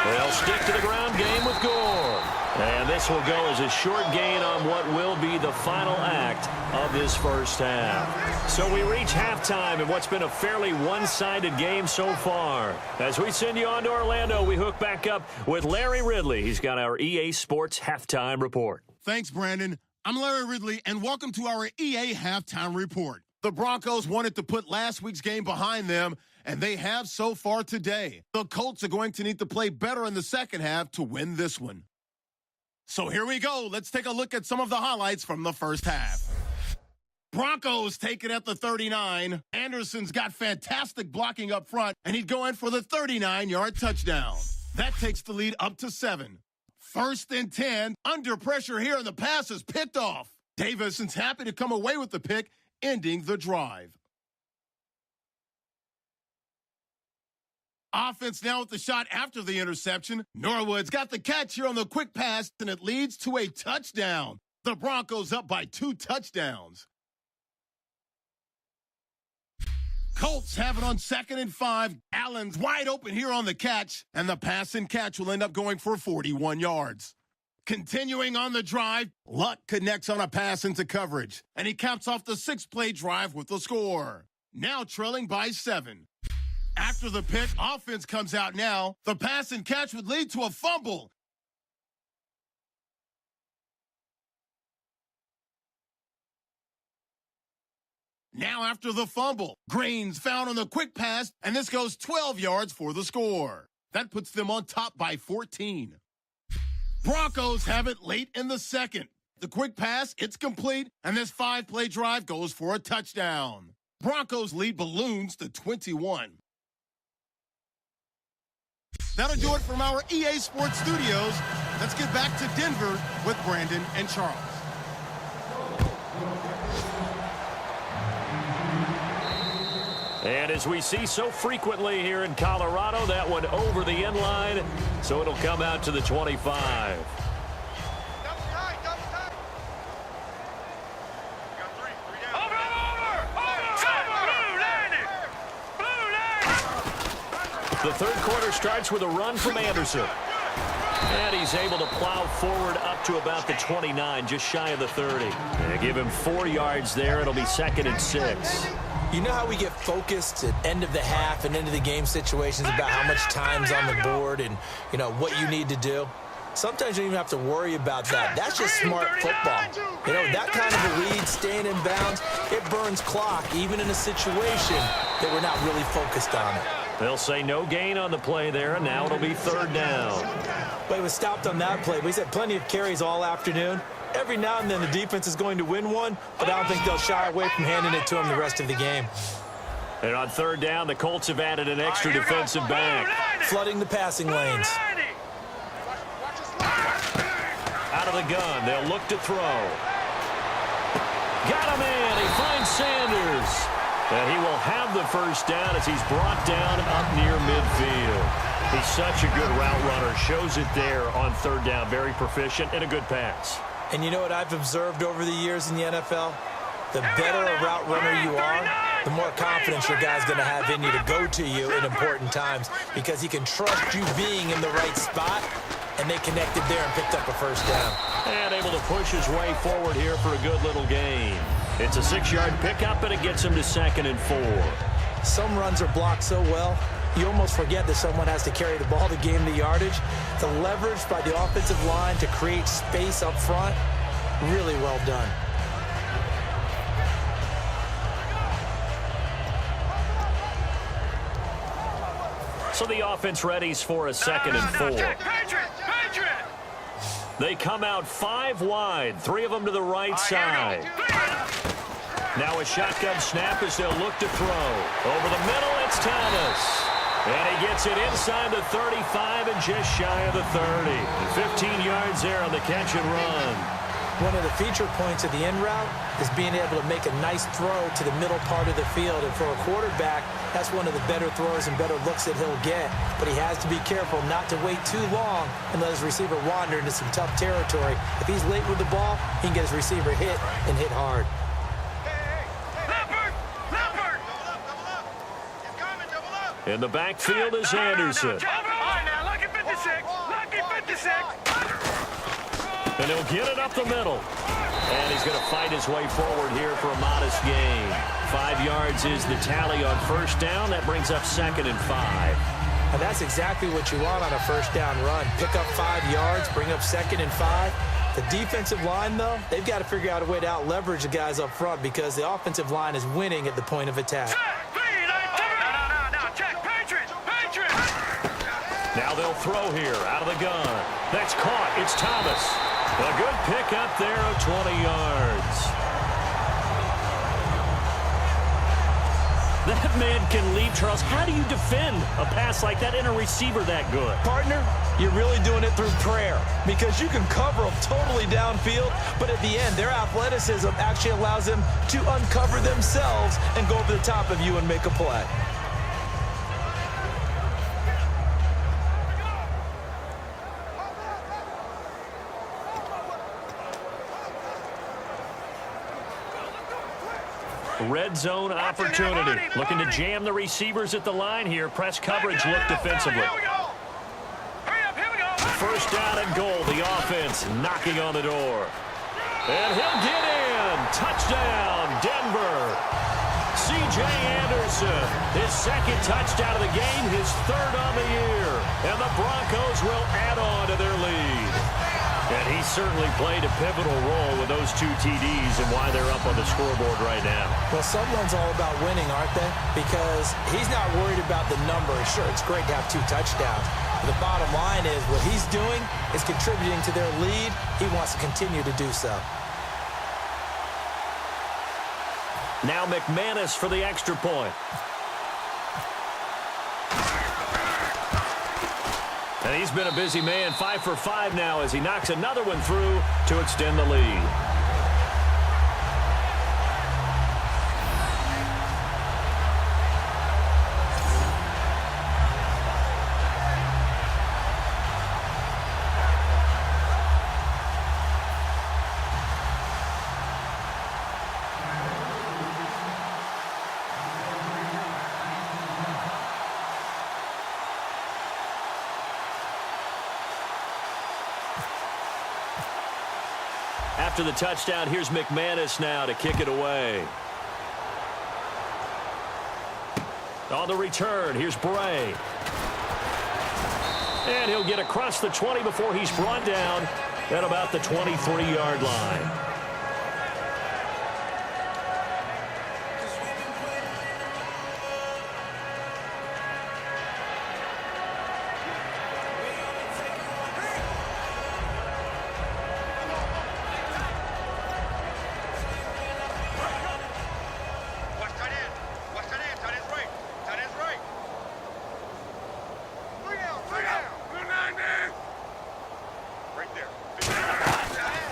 They'll stick to the ground game with Gore. And this will go as a short gain on what will be the final act of this first half. So we reach halftime in what's been a fairly one-sided game so far. As we send you on to Orlando, we hook back up with Larry Ridley. He's got our EA Sports Halftime Report. Thanks, Brandon. I'm Larry Ridley, and welcome to our EA Halftime Report. The Broncos wanted to put last week's game behind them, and they have so far today. The Colts are going to need to play better in the second half to win this one. So here we go. Let's take a look at some of the highlights from the first half. Broncos take it at the 39. Anderson's got fantastic blocking up front, and he'd go in for the 39-yard touchdown. That takes the lead up to 7. 1st and 10, under pressure here, and the pass is picked off. Davison's happy to come away with the pick, ending the drive. Offense now with the shot after the interception. Norwood's got the catch here on the quick pass, and it leads to a touchdown. The Broncos up by 2 touchdowns. Colts have it on 2nd and 5. Allen's wide open here on the catch, and the pass and catch will end up going for 41 yards. Continuing on the drive, Luck connects on a pass into coverage, and he caps off the 6-play drive with the score. Now trailing by 7. After the pick, offense comes out now. The pass and catch would lead to a fumble. Now after the fumble, Green's found on the quick pass, and this goes 12 yards for the score. That puts them on top by 14. Broncos have it late in the second. The quick pass, it's complete, and this 5-play drive goes for a touchdown. Broncos lead balloons to 21. That'll do it from our EA Sports Studios. Let's get back to Denver with Brandon and Charles. And as we see so frequently here in Colorado, that one over the end line, so it'll come out to the 25. The third quarter starts with a run from Anderson. And he's able to plow forward up to about the 29, just shy of the 30. And give him 4 yards there. It'll be 2nd and 6. You know how we get focused at end of the half and end of the game situations about how much time's on the board and, you know, what you need to do? Sometimes you don't even have to worry about that. That's just smart football. You know, that kind of a lead, staying in bounds, it burns clock, even in a situation that we're not really focused on it. They'll say no gain on the play there, and now it'll be 3rd down. But he was stopped on that play. He's had plenty of carries all afternoon. Every now and then the defense is going to win one, but I don't think they'll shy away from handing it to him the rest of the game. And on 3rd down, the Colts have added an extra defensive back. Flooding the passing lanes. Out of the gun, they'll look to throw. Got a man, he finds Sanders. And he will have the 1st down as he's brought down up near midfield. He's such a good route runner. Shows it there on 3rd down. Very proficient and a good pass. And you know what I've observed over the years in the NFL? The better a route runner you are, the more confidence your guy's going to have in you to go to you in important times because he can trust you being in the right spot, and they connected there and picked up a 1st down. And able to push his way forward here for a good little gain. It's a 6-yard pickup, and it gets him to 2nd and 4. Some runs are blocked so well, you almost forget that someone has to carry the ball to gain the yardage. The leverage by the offensive line to create space up front, really well done. So the offense readies for a 2nd and 4. They come out 5 wide, 3 of them to the right side. Now a shotgun snap as they'll look to throw. Over the middle, it's Thomas. And he gets it inside the 35 and just shy of the 30. 15 yards there on the catch and run. One of the feature points of the in route is being able to make a nice throw to the middle part of the field. And for a quarterback, that's one of the better throws and better looks that he'll get. But he has to be careful not to wait too long and let his receiver wander into some tough territory. If he's late with the ball, he can get his receiver hit and hit hard. In the backfield is Anderson. And he'll get it up the middle. And he's going to fight his way forward here for a modest gain. 5 yards is the tally on 1st down. That brings up 2nd and 5. And that's exactly what you want on a 1st down run. Pick up 5 yards, bring up 2nd and 5. The defensive line, though, they've got to figure out a way to out-leverage the guys up front because the offensive line is winning at the point of attack. Now they'll throw here out of the gun. That's caught. It's Thomas. A good pick up there of 20 yards. That man can leap, Charles. How do you defend a pass like that and a receiver that good? Partner, you're really doing it through prayer because you can cover them totally downfield, but at the end, their athleticism actually allows them to uncover themselves and go over the top of you and make a play. red zone opportunity. Looking to jam the receivers at the line here. Press coverage look defensively. First down and goal. The offense knocking on the door. And he'll get in. Touchdown, Denver. C.J. Anderson, his second touchdown of the game, his third on the year. And the Broncos will add on to their lead. And he certainly played a pivotal role with those 2 TDs and why they're up on the scoreboard right now. Well, someone's all about winning, aren't they? Because he's not worried about the number. Sure, it's great to have 2 touchdowns. But the bottom line is what he's doing is contributing to their lead. He wants to continue to do so. Now McManus for the extra point. And he's been a busy man, 5 for 5 now as he knocks another one through to extend the lead. After the touchdown, here's McManus now to kick it away. On the return, here's Bray. And he'll get across the 20 before he's brought down at about the 23-yard line.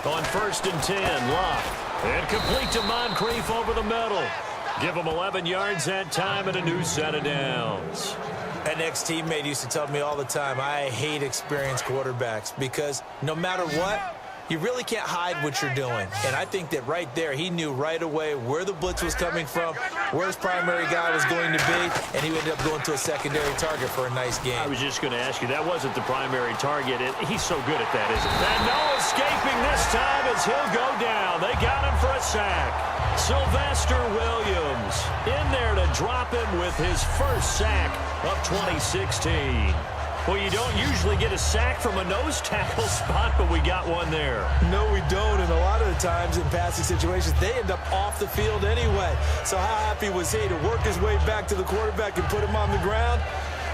On 1st and 10, Locke. And complete to Moncrief over the middle. Give him 11 yards that time and a new set of downs. An ex-teammate used to tell me all the time, I hate experienced quarterbacks because no matter what, you really can't hide what you're doing. And I think that right there, he knew right away where the blitz was coming from, where his primary guy was going to be, and he ended up going to a secondary target for a nice game. I was just going to ask you, that wasn't the primary target. He's so good at that, isn't he? And no escaping this time as he'll go down. They got him for a sack. Sylvester Williams in there to drop him with his first sack of 2016. Well, you don't usually get a sack from a nose tackle spot, but we got one there. No, we don't, and a lot of the times in passing situations, they end up off the field anyway. So how happy was he to work his way back to the quarterback and put him on the ground?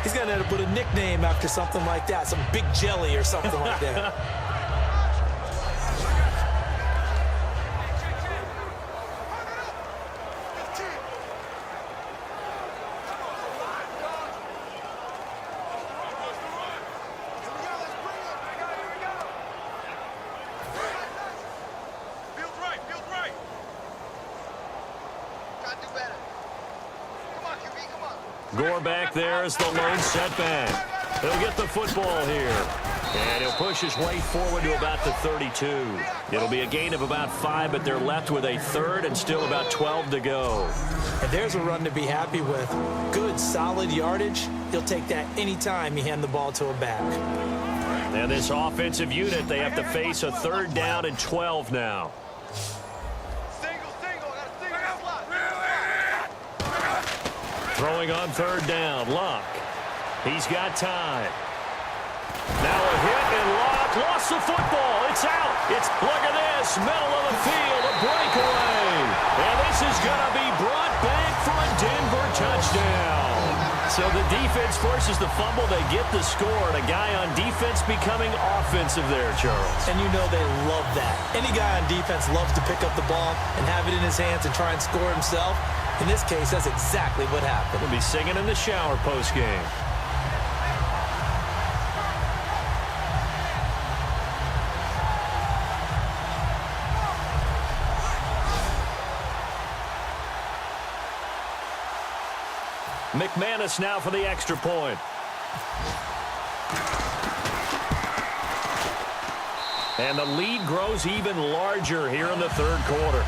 He's going to end up with a nickname after something like that, some Big Jelly or something like that. Gore back there is the lone setback. He'll get the football here. And he'll push his way forward to about the 32. It'll be a gain of about 5, but they're left with a third and still about 12 to go. And there's a run to be happy with. Good, solid yardage. He'll take that anytime you hand the ball to a back. And this offensive unit, they have to face a 3rd down and 12 now. Throwing on 3rd down, Locke. He's got time. Now a hit, and Locke lost the football. It's out. Look at this, middle of the field, a breakaway. And this is going to be brought back for a Denver touchdown. So the defense forces the fumble. They get the score, and a guy on defense becoming offensive there, Charles. And you know they love that. Any guy on defense loves to pick up the ball and have it in his hands and try and score himself. In this case, that's exactly what happened. He'll be singing in the shower post-game. McManus now for the extra point. And the lead grows even larger here in the 3rd quarter.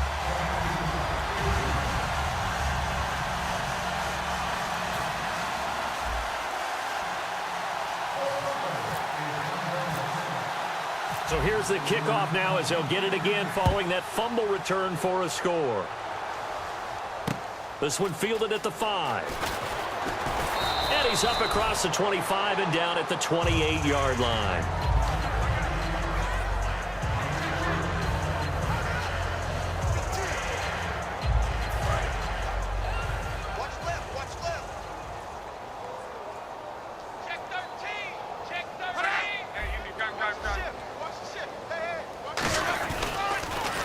So here's the kickoff now as they'll get it again following that fumble return for a score. This one fielded at the 5. And he's up across the 25 and down at the 28-yard line.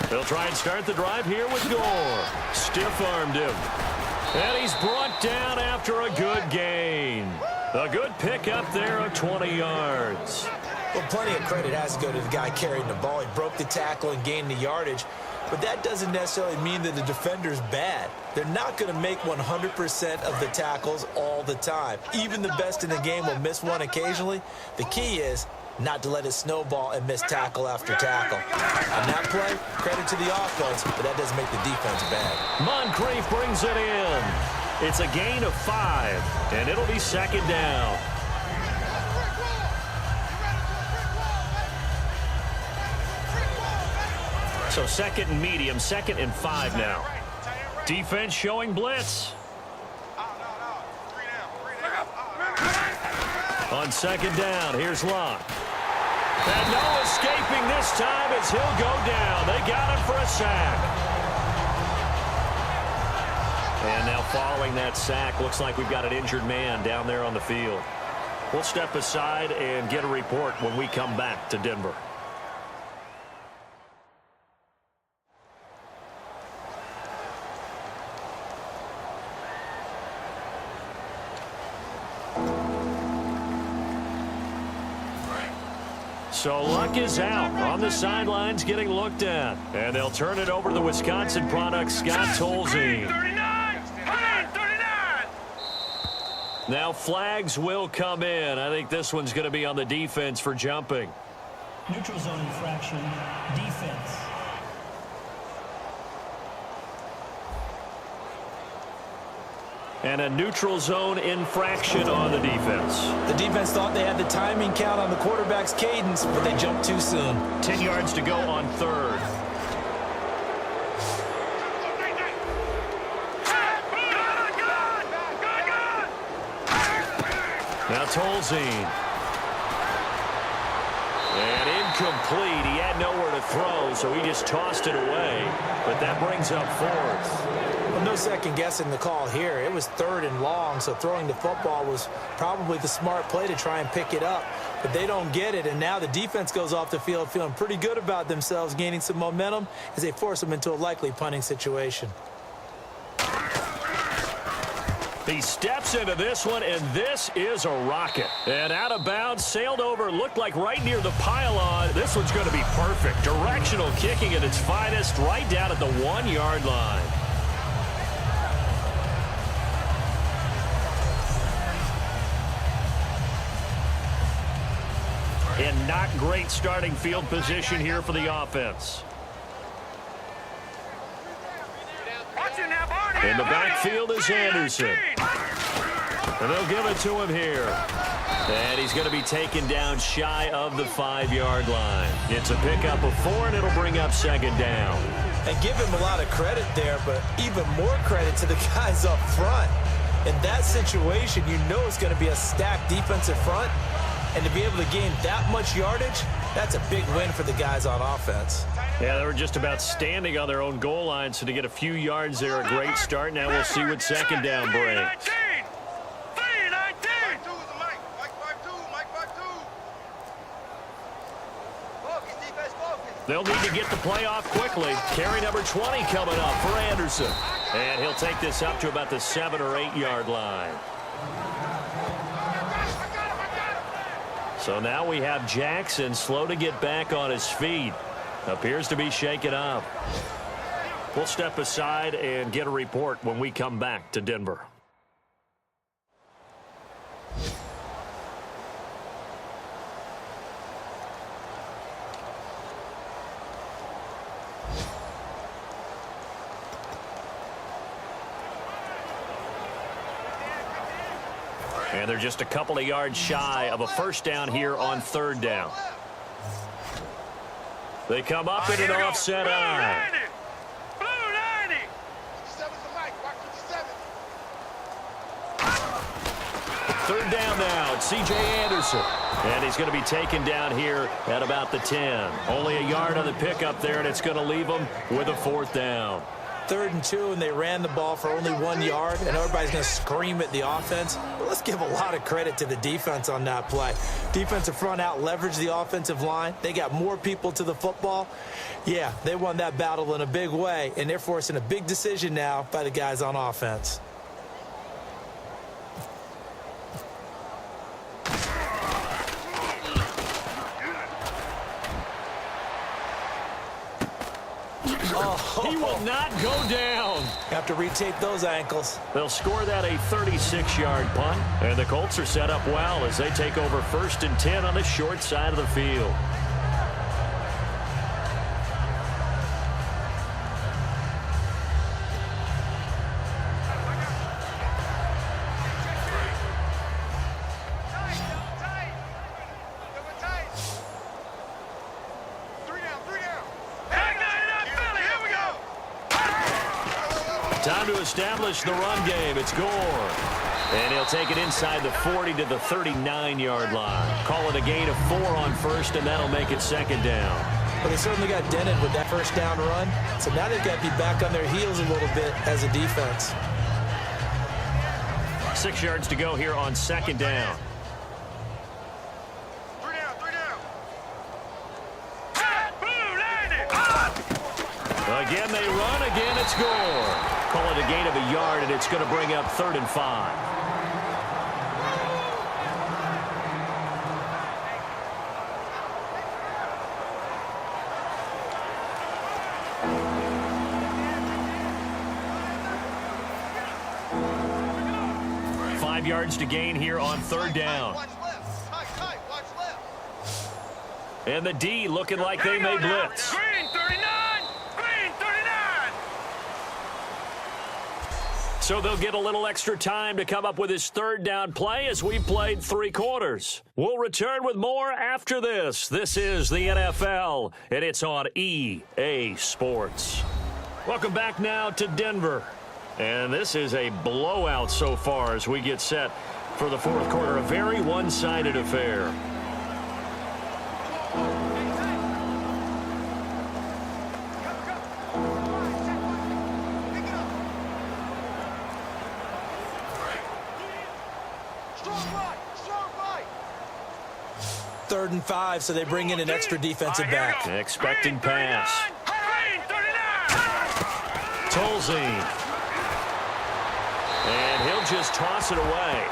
They'll try and start the drive here with Gore. Stiff-armed him. And he's brought down after a good gain. A good pickup there of 20 yards. Well, plenty of credit has to go to the guy carrying the ball. He broke the tackle and gained the yardage. But that doesn't necessarily mean that the defender's bad. They're not going to make 100% of the tackles all the time. Even the best in the game will miss one occasionally. The key is not to let it snowball and miss tackle after tackle. On that play, credit to the offense, but that doesn't make the defense bad. Moncrief brings it in. It's a gain of 5, and it'll be second down. So second and medium, second and 5 now. Defense showing blitz. On second down, here's Locke. And no escaping this time as he'll go down. They got him for a sack. And now following that sack, looks like we've got an injured man down there on the field. We'll step aside and get a report when we come back to Denver. So Luck is out on the sidelines getting looked at. And they'll turn it over to the Wisconsin product, Scott Tolzien. Now flags will come in. I think this one's going to be on the defense for jumping. Neutral zone infraction, defense. And a neutral zone infraction on the defense. The defense thought they had the timing count on the quarterback's cadence, but they jumped too soon. 10 yards to go on third. Now Tolzien. And incomplete. He had nowhere to throw, so he just tossed it away. But that brings up fourth. Well, no second guessing the call here. It was third and long, so throwing the football was probably the smart play to try and pick it up. But they don't get it, and now the defense goes off the field feeling pretty good about themselves, gaining some momentum as they force them into a likely punting situation. He steps into this one, and this is a rocket. And out of bounds, sailed over, looked like right near the pylon. This one's going to be perfect. Directional kicking at its finest, right down at the 1-yard line. And not great starting field position here for the offense. In the backfield is Anderson. And they'll give it to him here. And he's going to be taken down shy of the 5-yard line. It's a pickup of 4, and it'll bring up second down. And give him a lot of credit there, but even more credit to the guys up front. In that situation, you know it's going to be a stacked defensive front. And to be able to gain that much yardage, that's a big win for the guys on offense. Yeah, they were just about standing on their own goal line, so to get a few yards there, a great start. Now we'll see what second down brings. They'll need to get the play off quickly. Carry number 20 coming up for Anderson. And he'll take this up to about the 7- or 8-yard line. So now we have Jackson slow to get back on his feet. Appears to be shaken up. We'll step aside and get a report when we come back to Denver. And they're just a couple of yards shy of a first down here on third down. They come up in an offset eye. Blue 90. Third down now. It's C.J. Anderson. And he's going to be taken down here at about the 10. Only a yard on the pickup there, and it's going to leave him with a 4th down. 3rd and 2, and they ran the ball for only 1 yard, and everybody's going to scream at the offense. But let's give a lot of credit to the defense on that play. Defensive front out leveraged the offensive line. They got more people to the football. Yeah, they won that battle in a big way, and they're forcing a big decision now by the guys on offense. He will not go down. Have to retape those ankles. They'll score that a 36-yard punt, and the Colts are set up well as they take over 1st and 10 on the short side of the field. Time to establish the run game. It's Gore. And he'll take it inside the 40 to the 39-yard line. Call it a gain of 4 on 1st, and that'll make it 2nd down. Well, they certainly got dented with that 1st down run. So now they've got to be back on their heels a little bit as a defense. 6 yards to go here on 2nd down. 3 down. Blue 90. Again, they run. Again, it's Gore. Call it a gain of a yard, and it's going to bring up 3rd and 5. Five yards to gain here on 3rd down. And the D looking like they may blitz. Green 39. Green 39. So they'll get a little extra time to come up with his 3rd down play as we played 3 quarters. We'll return with more after this. This is the NFL, and it's on EA Sports. Welcome back now to Denver. And this is a blowout so far as we get set for the 4th quarter. A very one-sided affair. Third and 5, so they bring in an extra defensive back. Expecting pass. Tolzien. And he'll just toss it away.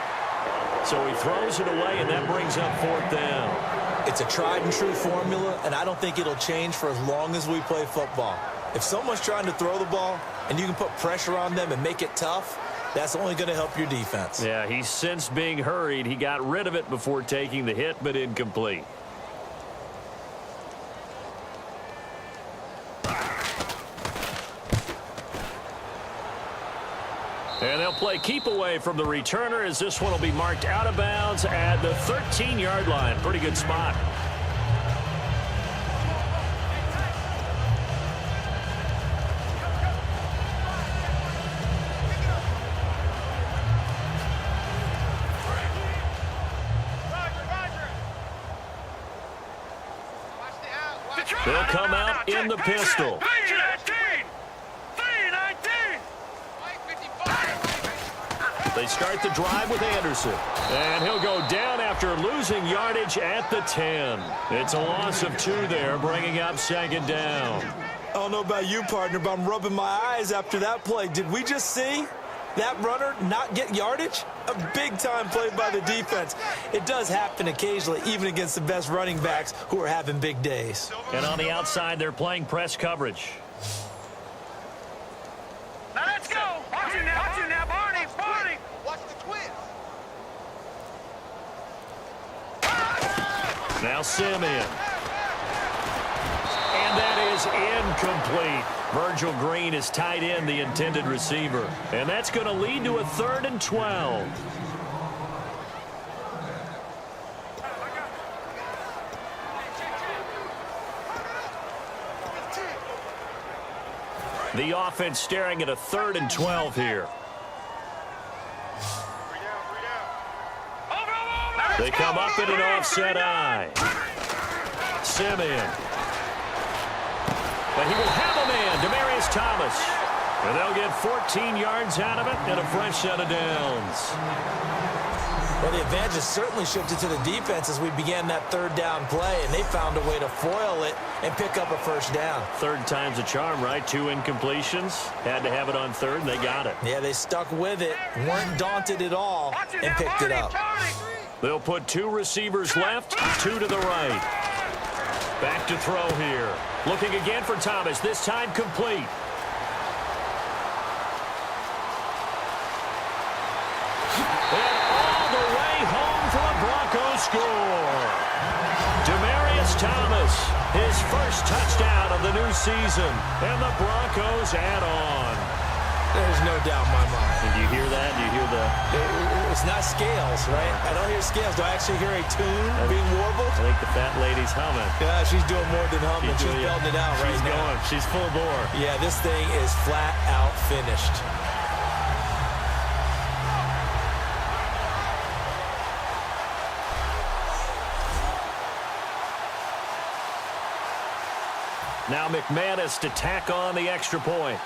So he throws it away, and that brings up 4th down. It's a tried-and-true formula, and I don't think it'll change for as long as we play football. If someone's trying to throw the ball and you can put pressure on them and make it tough, that's only going to help your defense. Yeah, he's sensed being hurried. He got rid of it before taking the hit, but incomplete. And they'll play keep away from the returner as this one will be marked out of bounds at the 13-yard line. Pretty good spot. They'll come out in the pistol. They start the drive with Anderson. And he'll go down after losing yardage at the 10. It's a loss of 2 there, bringing up 2nd down. I don't know about you, partner, but I'm rubbing my eyes after that play. Did we just see that runner not get yardage? A big-time play by the defense. It does happen occasionally, even against the best running backs who are having big days. And on the outside, they're playing press coverage. Now let's go. Watch it now, Barney. Watch the twist. Now Simeon. And that is incomplete. Virgil Green is tight end, the intended receiver. And that's going to lead to a 3rd and 12. The offense staring at a 3rd and 12 here. They come up in an offset eye. Simeon. But he will have a man, Demaryius Thomas. And they'll get 14 yards out of it and a fresh set of downs. Well, the advantage has certainly shifted to the defense as we began that 3rd down play, and they found a way to foil it and pick up a first down. 3rd time's a charm, right? 2 incompletions. Had to have it on 3rd, and they got it. Yeah, they stuck with it, weren't daunted at all, and picked it up. They'll put 2 receivers left, 2 to the right. Back to throw here. Looking again for Thomas, this time complete. And all the way home for the Broncos score. Demaryius Thomas, his first touchdown of the new season, and the Broncos add on. There's no doubt in my mind. And do you hear that? Do you hear the... It's not scales, right? I don't hear scales. Do I actually hear a tune being warbled? I think the fat lady's humming. Yeah, she's doing more than humming. She's belting it out right now. She's going. She's full bore. Yeah, this thing is flat out finished. Now McManus to tack on the extra point.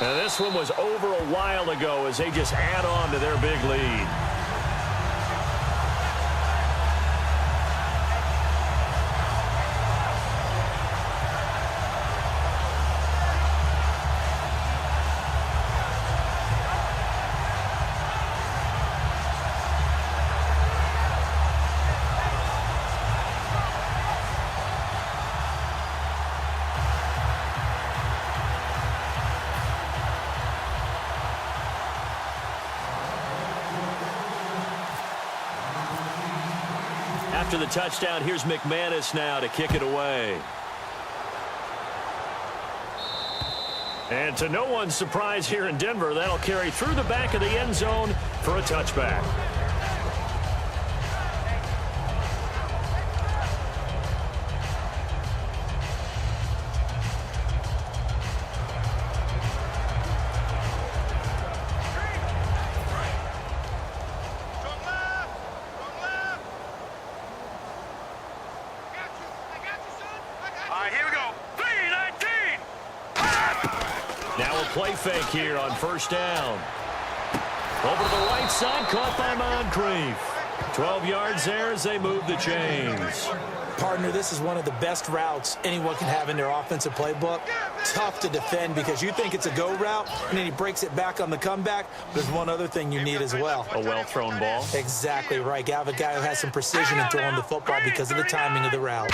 And this one was over a while ago as they just add on to their big lead. After the touchdown, here's McManus now to kick it away. And to no one's surprise here in Denver, that'll carry through the back of the end zone for a touchback. Play fake here on first down. Over to the right side, caught by Moncrief. 12 yards there as they move the chains. Partner, this is one of the best routes anyone can have in their offensive playbook. Tough to defend because you think it's a go route, and then he breaks it back on the comeback. There's one other thing you need as well. A well-thrown ball. Exactly right. You have a guy who has some precision in throwing the football because of the timing of the route.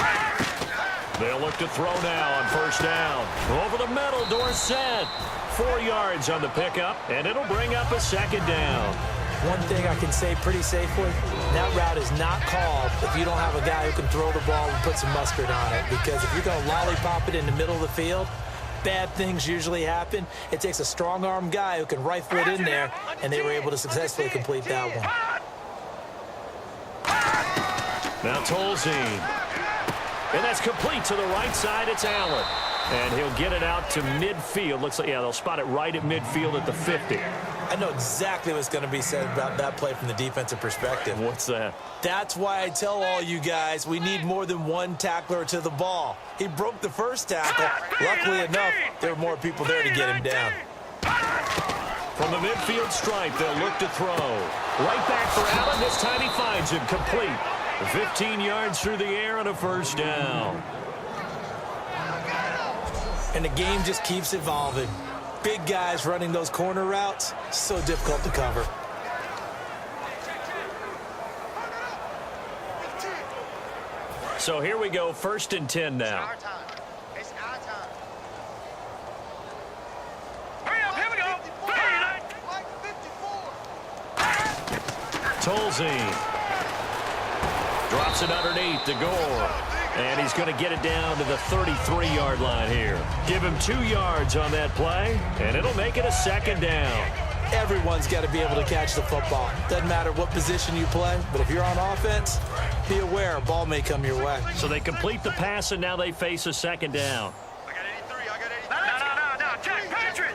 They'll look to throw now on first down. Over the middle, Dorsett. 4 yards on the pickup, and it'll bring up a second down. One thing I can say pretty safely, that route is not called if you don't have a guy who can throw the ball and put some mustard on it. Because if you're going to lollipop it in the middle of the field, bad things usually happen. It takes a strong-arm guy who can rifle it in there, and they were able to successfully complete that one. Now Tolzien. And that's complete to the right side. It's Allen. And he'll get it out to midfield. Looks like, yeah, they'll spot it right at midfield at the 50. I know exactly what's going to be said about that play from the defensive perspective. What's that? That's why I tell all you guys we need more than one tackler to the ball. He broke the first tackle. Luckily enough, there were more people there to get him down. From the midfield stripe, they'll look to throw. Right back for Allen. This time he finds him complete. 15 yards through the air and a first down. And the game just keeps evolving. Big guys running those corner routes, so difficult to cover. So here we go, 1st and 10 now. It's our time. Hurry up, here we go. 54. Tolzien drops it underneath to Gore. And he's going to get it down to the 33-yard line here. Give him 2 yards on that play, and it'll make it a second down. everyone's got to be able to catch the football. Doesn't matter what position you play, but if you're on offense, be aware a ball may come your way. So they complete the pass, and now they face a second down. I got 83. I got 83. No. Check, Patriot.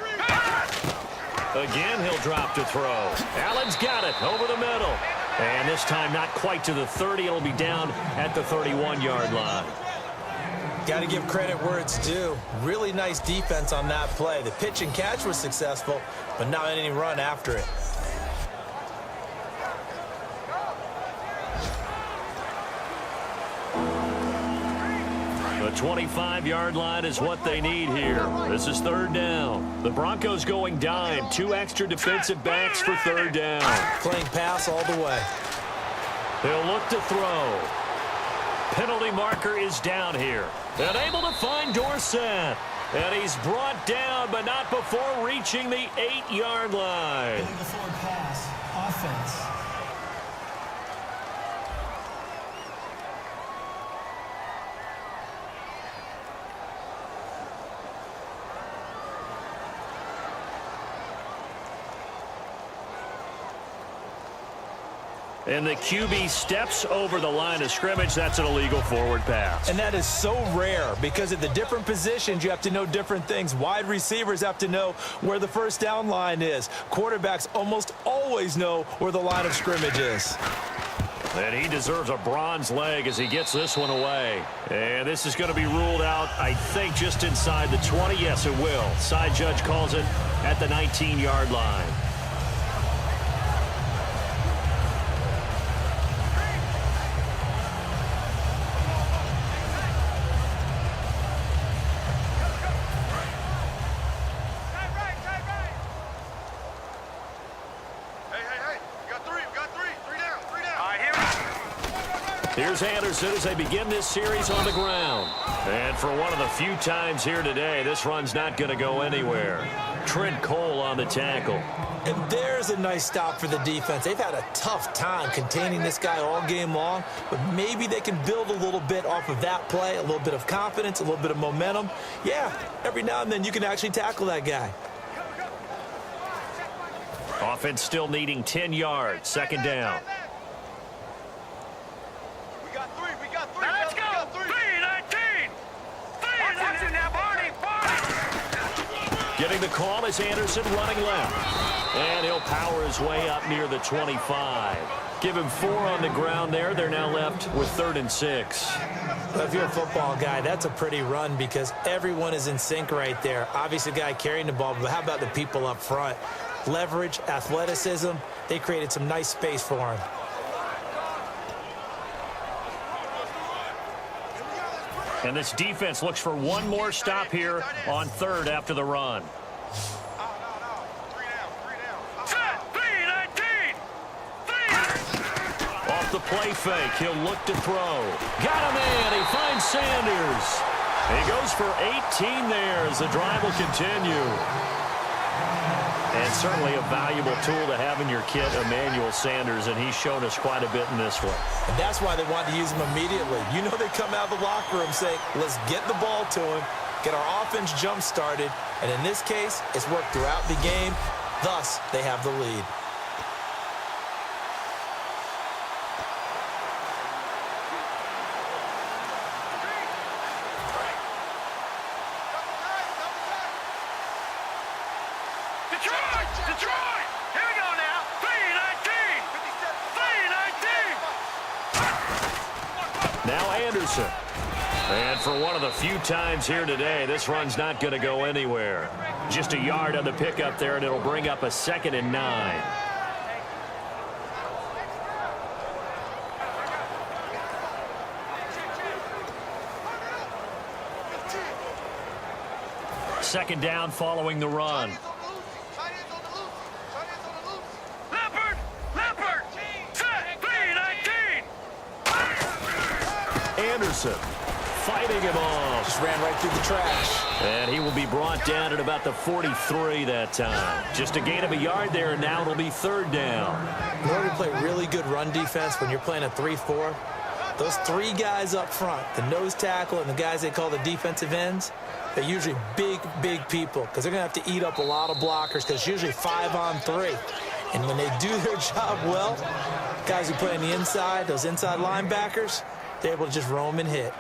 Again, he'll drop to throw. Allen's got it over the middle. And this time not quite to the 30. It'll be down at the 31-yard line. Got to give credit where it's due. Really nice defense on that play. The pitch and catch was successful, but not any run after it. The 25-yard line is what they need here. This is third down. The Broncos going dime. 2 extra defensive backs for third down. Playing pass all the way. He'll look to throw. Penalty marker is down here. And able to find Dorsett. And he's brought down, but not before reaching the 8-yard line. Getting the forward pass. Offense. And the QB steps over the line of scrimmage. That's an illegal forward pass. And that is so rare because at the different positions, you have to know different things. Wide receivers have to know where the first down line is. Quarterbacks almost always know where the line of scrimmage is. And he deserves a bronze leg as he gets this one away. And this is going to be ruled out, I think, just inside the 20. Yes, it will. Side judge calls it at the 19-yard line. Here's Anderson as they begin this series on the ground. And for one of the few times here today, this run's not going to go anywhere. Trent Cole on the tackle. And there's a nice stop for the defense. They've had a tough time containing this guy all game long, but maybe they can build a little bit off of that play, a little bit of confidence, a little bit of momentum. Yeah, every now and then you can actually tackle that guy. Offense still needing 10 yards, second down. Now let's go. 3-19. 3-19 now, Barney. Getting the call is Anderson running left. And he'll power his way up near the 25. Give him 4 on the ground there. They're now left with 3rd and 6. But if you're a football guy, that's a pretty run because everyone is in sync right there. Obviously, the guy carrying the ball, but how about the people up front? Leverage, athleticism, they created some nice space for him. And this defense looks for one more stop here on 3rd after the run. Off the play fake, he'll look to throw. Got a man, he finds Sanders. He goes for 18 there as the drive will continue. And certainly a valuable tool to have in your kit, Emmanuel Sanders, and he's shown us quite a bit in this one. And that's why they wanted to use him immediately. You know they come out of the locker room saying, let's get the ball to him, get our offense jump-started, and in this case, it's worked throughout the game. Thus, they have the lead. Detroit! Here we go now. 3-19. 3-19. Now Anderson. And for one of the few times here today, this run's not going to go anywhere. Just a yard on the pickup there, and it'll bring up a 2nd and 9. Second down following the run. Anderson fighting him off. Just ran right through the trash. And he will be brought down at about the 43 that time. Just a gain of a yard there, and now it'll be 3rd down. In order to play really good run defense when you're playing a 3-4, Those three guys up front, the nose tackle and the guys they call the defensive ends, they're usually big, big people because they're going to have to eat up a lot of blockers because it's usually 5-on-3. And when they do their job well, guys who play on the inside, those inside linebackers, they're able to just roam and hit.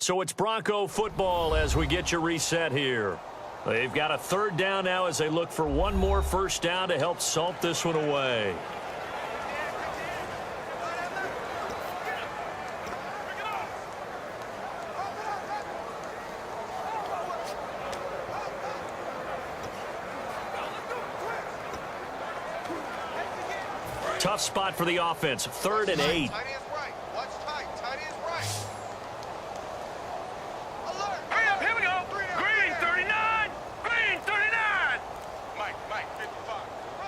So it's Bronco football as we get you reset here. They've got a third down now as they look for one more first down to help salt this one away. Tough spot for the offense. 3rd and 8. Here we go. Green 39. Green 39.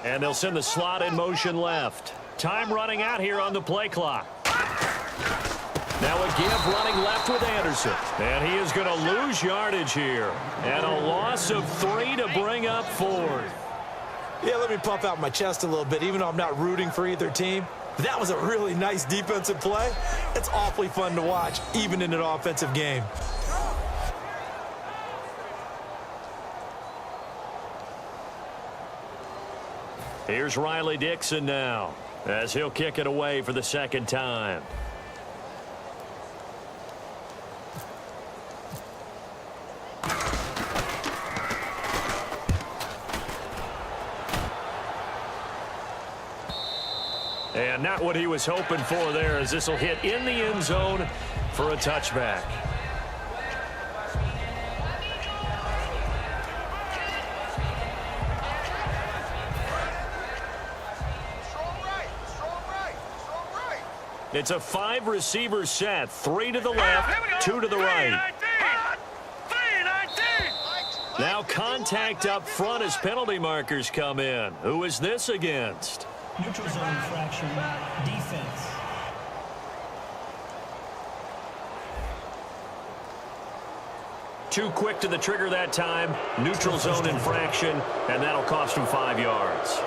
And they'll send the slot in motion left. Time running out here on the play clock. Now a give running left with Anderson. And he is going to lose yardage here. And a loss of 3 to bring up 4th. Yeah, let me pump out my chest a little bit, even though I'm not rooting for either team. That was a really nice defensive play. It's awfully fun to watch, even in an offensive game. Here's Riley Dixon now, as he'll kick it away for the second time. And not what he was hoping for there, as this will hit in the end zone for a touchback. It's a 5-receiver set, 3 to the left, 2 to the right. Now contact up front as penalty markers come in. Who is this against? Neutral zone infraction, defense. Too quick to the trigger that time. Neutral zone infraction, and that'll cost him 5 yards.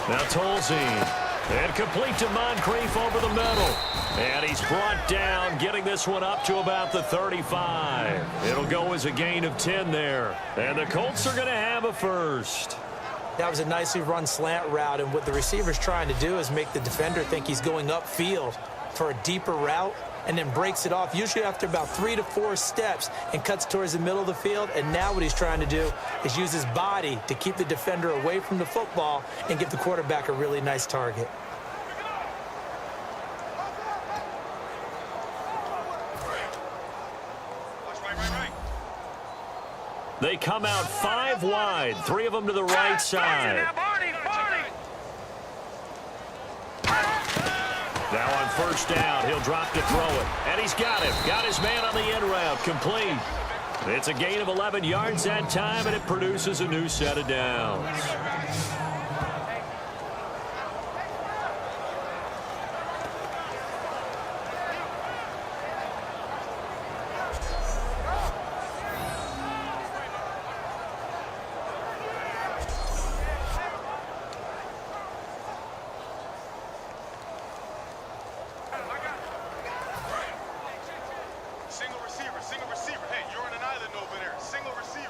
Now Tolzien, and complete to Moncrief over the middle. And he's brought down, getting this one up to about the 35. It'll go as a gain of 10 there. And the Colts are going to have a first. That was a nicely run slant route, and what the receiver's trying to do is make the defender think he's going upfield for a deeper route, and then breaks it off, usually after about 3 to 4 steps, and cuts towards the middle of the field. And now what he's trying to do is use his body to keep the defender away from the football and give the quarterback a really nice target. They come out 5 wide, 3 of them to the right side. Now on first down, he'll drop to throw it. And he's got him. Got his man on the end route. Complete. It's a gain of 11 yards that time, and it produces a new set of downs.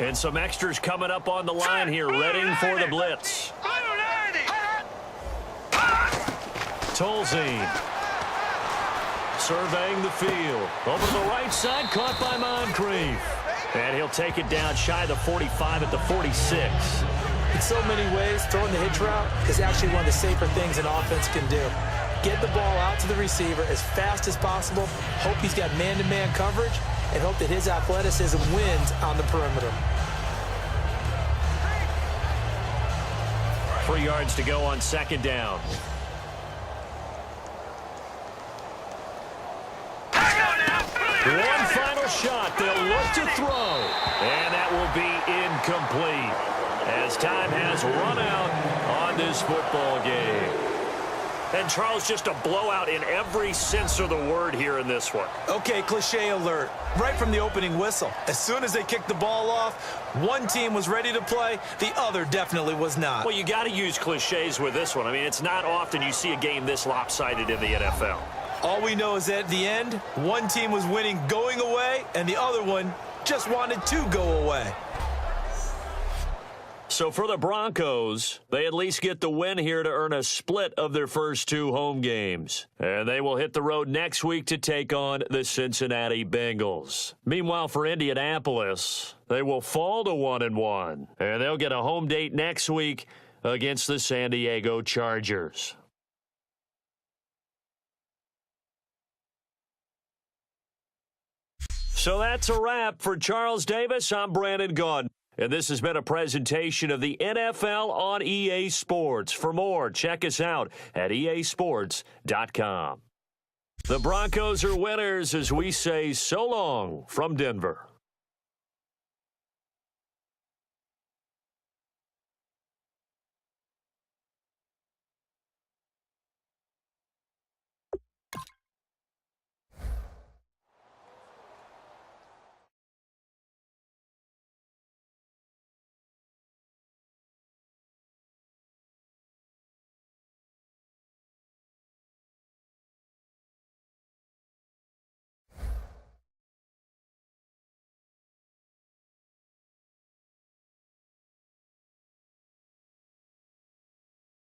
And some extras coming up on the line here, ready for the blitz. Tolzien surveying the field. Over to the right side, caught by Moncrief. And he'll take it down shy of the 45 at the 46. In so many ways, throwing the hitch route is actually one of the safer things an offense can do. Get the ball out to the receiver as fast as possible, hope he's got man-to-man coverage, and hope that his athleticism wins on the perimeter. 3 yards to go on second down. One final shot. They'll look to throw. And that will be incomplete. as time has run out on this football game. And Charles, just a blowout in every sense of the word here in this one. Okay, cliche alert. Right from the opening whistle. As soon as they kicked the ball off, one team was ready to play, the other definitely was not. Well, you got to use cliches with this one. I mean, it's not often you see a game this lopsided in the NFL. All we know is at the end, one team was winning going away, and the other one just wanted to go away. So for the Broncos, they at least get the win here to earn a split of their first 2 home games. And they will hit the road next week to take on the Cincinnati Bengals. Meanwhile, for Indianapolis, they will fall to 1-1. And they'll get a home date next week against the San Diego Chargers. So that's a wrap. For Charles Davis, I'm Brandon Gaudin. And this has been a presentation of the NFL on EA Sports. For more, check us out at easports.com. The Broncos are winners as we say so long from Denver.